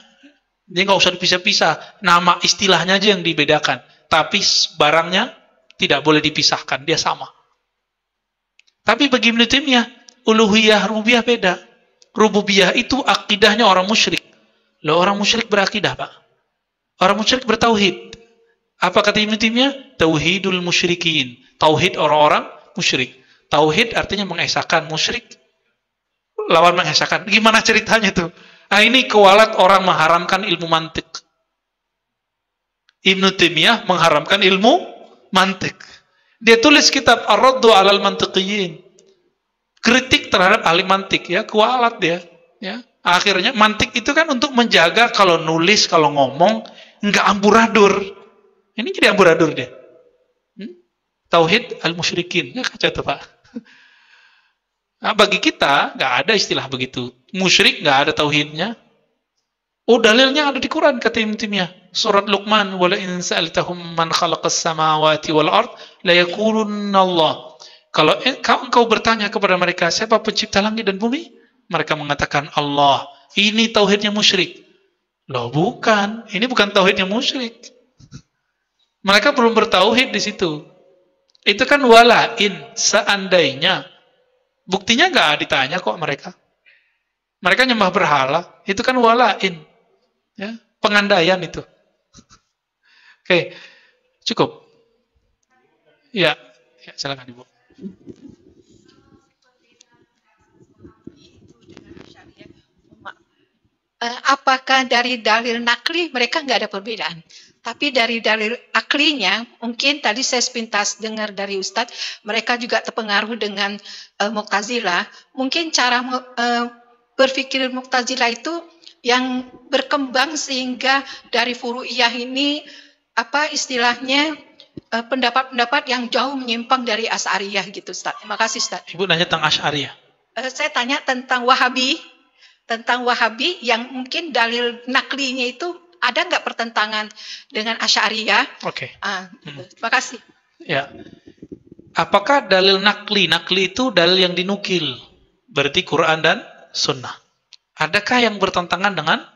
jadi nggak usah dipisah-pisah. Nama istilahnya aja yang dibedakan. Tapi barangnya tidak boleh dipisahkan. Dia sama. Tapi bagi Ibnu Taimiyah, uluhiyah, rububiyah beda. Rububiyah itu akidahnya orang musyrik. Loh, orang musyrik berakidah, Pak. Orang musyrik bertauhid. Apa kata Ibnu Taimiyah? Tauhidul musyrikin. Tauhid orang-orang musyrik. Tauhid artinya mengesahkan, musyrik lawan mengesahkan. Gimana ceritanya tuh? Ini kewalat orang mengharamkan ilmu mantik. Ibnu Taimiyah mengharamkan ilmu mantik. Dia tulis kitab Ar-Raddu 'alal Mantiqiyyin. Kritik terhadap ahli mantik ya, kualat dia. Ya, akhirnya mantik itu kan untuk menjaga kalau nulis, kalau ngomong nggak amburadur. Ini jadi amburadur dia. Tauhid al-musyrikin, nggak kacau tuh Pak. Nah, bagi kita nggak ada istilah begitu. Musyrik nggak ada tauhidnya. Oh, dalilnya ada di Quran kata Ibnu Taimiyah. Surat Luqman, "Wala in sa'altahum man khalaqas samawati wal ard la yaqulunna Allah." Kalau engkau bertanya kepada mereka, siapa pencipta langit dan bumi? Mereka mengatakan Allah. Ini tauhidnya musyrik. Loh, bukan. Ini bukan tauhidnya musyrik. Mereka belum bertauhid di situ. Itu kan walain, seandainya. Buktinya nggak ditanya kok mereka. Mereka nyembah berhala. Itu kan walain. Ya, pengandaian itu. Oke, cukup. Ya, silakan Ibu. Apakah dari dalil nakli mereka nggak ada perbedaan? Tapi dari dalil aklinya, mungkin tadi saya sepintas dengar dari Ustadz, mereka juga terpengaruh dengan Mu'tazilah. Mungkin cara berpikir Mu'tazilah itu yang berkembang sehingga dari furu'iyah ini, apa istilahnya, pendapat-pendapat yang jauh menyimpang dari Asy'ariyah gitu, Ustadz. Terima kasih, Ustadz. Ibu nanya tentang Asy'ariyah. Saya tanya tentang Wahabi. Tentang Wahabi yang mungkin dalil naklinya itu ada nggak pertentangan dengan Asy'ariyah? Oke. Terima kasih. Ya. Apakah dalil nakli? Nakli itu dalil yang dinukil. Berarti Quran dan Sunnah. Adakah yang bertentangan dengan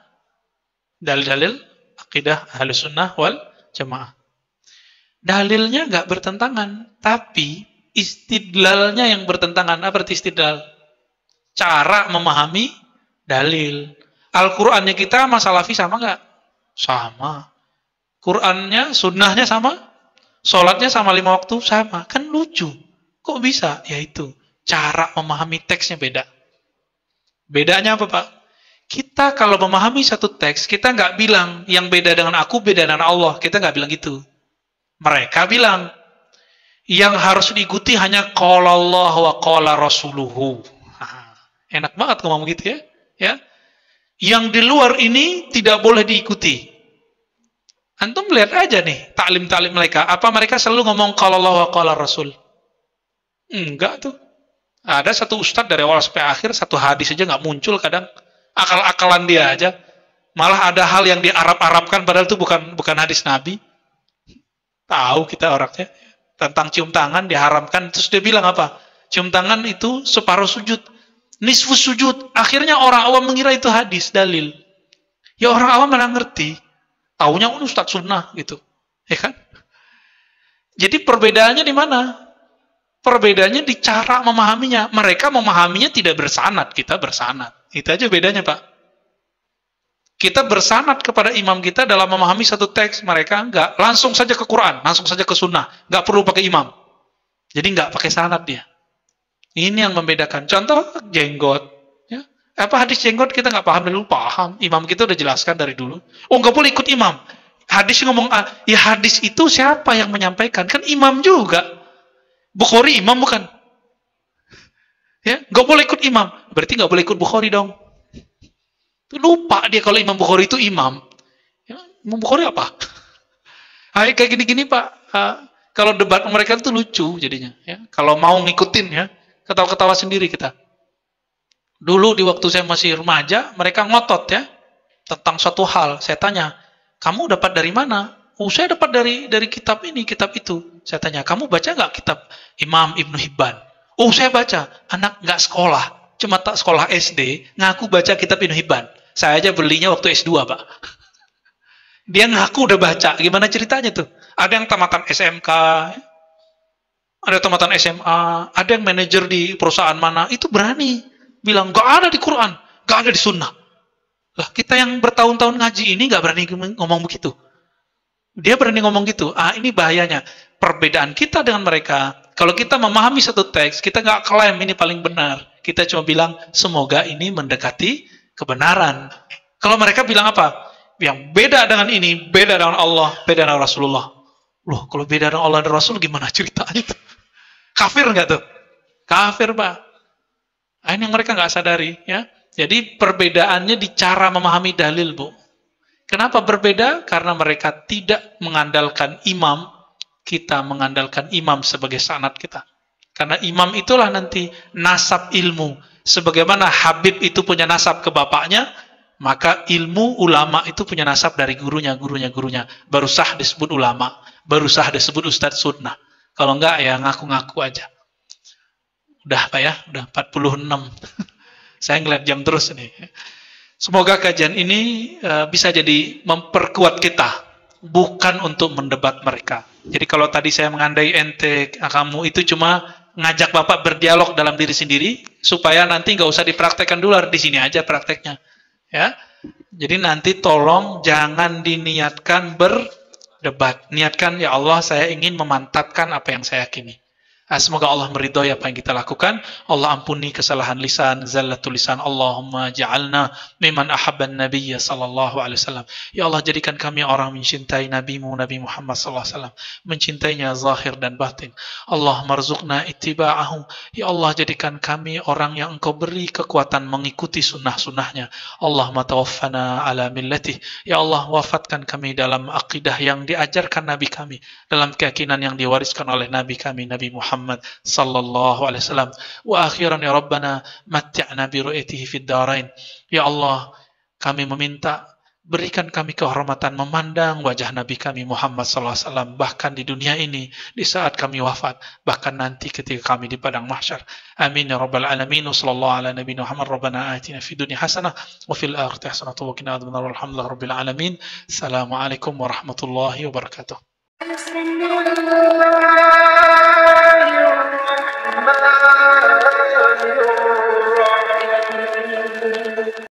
dalil-dalil akidah Ahlus Sunnah wal Jamaah? Dalilnya nggak bertentangan, tapi istidlalnya yang bertentangan. Apa arti istidlal? Cara memahami dalil. Al-Qur'annya kita sama Salafi sama nggak? Sama. Qur'annya, sunnahnya sama? Sholatnya sama 5 waktu? Sama. Kan lucu. Kok bisa? Ya itu. Cara memahami teksnya beda. Bedanya apa Pak? Kita kalau memahami satu teks, kita nggak bilang yang beda dengan aku, beda dengan Allah. Kita nggak bilang gitu. Mereka bilang, yang harus diikuti hanya qala Allah wa qala Rasuluhu. Enak banget ngomong gitu ya. Ya, yang di luar ini tidak boleh diikuti. Antum lihat aja nih taklim-taklim mereka. Apa mereka selalu ngomong qala Allah wa qala Rasul? Enggak tuh. Ada satu ustadz dari awal sampai akhir satu hadis aja nggak muncul kadang. Akal-akalan dia aja. Malah ada hal yang diarab-arabkan padahal itu bukan hadis Nabi. Tahu kita orangnya tentang cium tangan diharamkan terus dia bilang apa? Cium tangan itu separuh sujud. Nisfu sujud. Akhirnya orang awam mengira itu hadis, dalil. Ya orang awam malah ngerti. Taunya Ustaz sunnah gitu. Ya kan? Jadi perbedaannya di mana? Perbedaannya di cara memahaminya. Mereka memahaminya tidak bersanad, kita bersanad. Itu aja bedanya, Pak. Kita bersanad kepada imam kita dalam memahami satu teks. Mereka enggak. Langsung saja ke Quran, langsung saja ke sunnah. Enggak perlu pakai imam. Jadi enggak pakai sanad dia. Ini yang membedakan. Contoh jenggot. Ya. Apa hadis jenggot kita nggak paham dulu? Paham. Imam kita udah jelaskan dari dulu. Oh nggak boleh ikut imam. Hadis ngomong, ya hadis itu siapa yang menyampaikan? Kan imam juga. Bukhari imam bukan? Ya, nggak boleh ikut imam. Berarti nggak boleh ikut Bukhari dong. Lupa dia kalau Imam Bukhari itu imam. Ya, Imam Bukhari apa? Kayak gini-gini Pak. Kalau debat mereka itu lucu jadinya. Ya. Kalau mau ngikutin ya. Ketawa-ketawa sendiri kita. Dulu di waktu saya masih remaja, mereka ngotot ya tentang suatu hal. Saya tanya, kamu dapat dari mana? Oh, saya dapat dari kitab ini, kitab itu. Saya tanya, kamu baca nggak kitab Imam Ibnu Hibban? Oh, saya baca. Anak nggak sekolah, cuma tak sekolah SD, ngaku baca kitab Ibnu Hibban. Saya aja belinya waktu S2, Pak. Dia ngaku udah baca. Gimana ceritanya tuh? Ada yang tamatan SMK, ada tamatan SMA, ada yang manajer di perusahaan mana, itu berani bilang, gak ada di Quran, gak ada di Sunnah. Lah kita yang bertahun-tahun ngaji ini gak berani ngomong begitu. Dia berani ngomong gitu. Ini bahayanya. Perbedaan kita dengan mereka, kalau kita memahami satu teks, kita gak klaim ini paling benar. Kita cuma bilang, semoga ini mendekati kebenaran. Kalau mereka bilang apa? Yang beda dengan ini, beda dengan Allah, beda dengan Rasulullah. Loh, kalau beda dengan Allah dan Rasul, gimana ceritanya tuh? Kafir nggak tuh? Kafir, Pak. Nah, ini yang mereka nggak sadari, ya. Jadi perbedaannya di cara memahami dalil, Bu. Kenapa berbeda? Karena mereka tidak mengandalkan imam, kita mengandalkan imam sebagai sanad kita. Karena imam itulah nanti nasab ilmu. Sebagaimana Habib itu punya nasab ke bapaknya, maka ilmu ulama itu punya nasab dari gurunya. Baru sah disebut ulama, baru sah disebut ustadz sunnah. Kalau enggak ya ngaku-ngaku aja. Udah Pak ya, udah 46. Saya ngeliat jam terus ini. Semoga kajian ini bisa jadi memperkuat kita, bukan untuk mendebat mereka. Jadi kalau tadi saya mengandai ente, kamu itu cuma ngajak Bapak berdialog dalam diri sendiri, supaya nanti nggak usah dipraktekkan dulu, di sini aja prakteknya. Ya, jadi nanti tolong jangan diniatkan berdebat. Niatkan, ya Allah, saya ingin memantapkan apa yang saya yakini. Semoga Allah meridhoi apa yang kita lakukan. Allah ampuni kesalahan lisan, zallatul lisan. Allahumma ja'alna mimman ahabban nabiyya sallallahu alaihi wasallam. Ya Allah, jadikan kami orang mencintai nabimu, Nabi Muhammad sallallahu alaihi wasallam, mencintainya zahir dan batin. Allah marzuqna ittiba'ahu. Ya Allah, jadikan kami orang yang Engkau beri kekuatan mengikuti sunnah-sunnahnya. Allah tawaffana ala millatih. Ya Allah, wafatkan kami dalam akidah yang diajarkan Nabi kami, dalam keyakinan yang diwariskan oleh Nabi kami, Nabi Muhammad sallallahu alaihi wasallam. Wa akhiran ya Rabbana matti'na bi ru'yatihi fid darain. Ya Allah, kami meminta berikan kami kehormatan memandang wajah Nabi kami Muhammad sallallahu alaihi wasallam, bahkan di dunia ini, di saat kami wafat, bahkan nanti ketika kami di padang mahsyar. Amin ya rabbal alamin. Wassallallahu ala nabiyina Muhammad. Rabbana atina fid dunya hasanah wa fil akhirati hasanah wa qina adzabannar. Alhamdulillahi rabbil alamin. Assalamualaikum warahmatullahi wabarakatuh. الرحمن الرحيم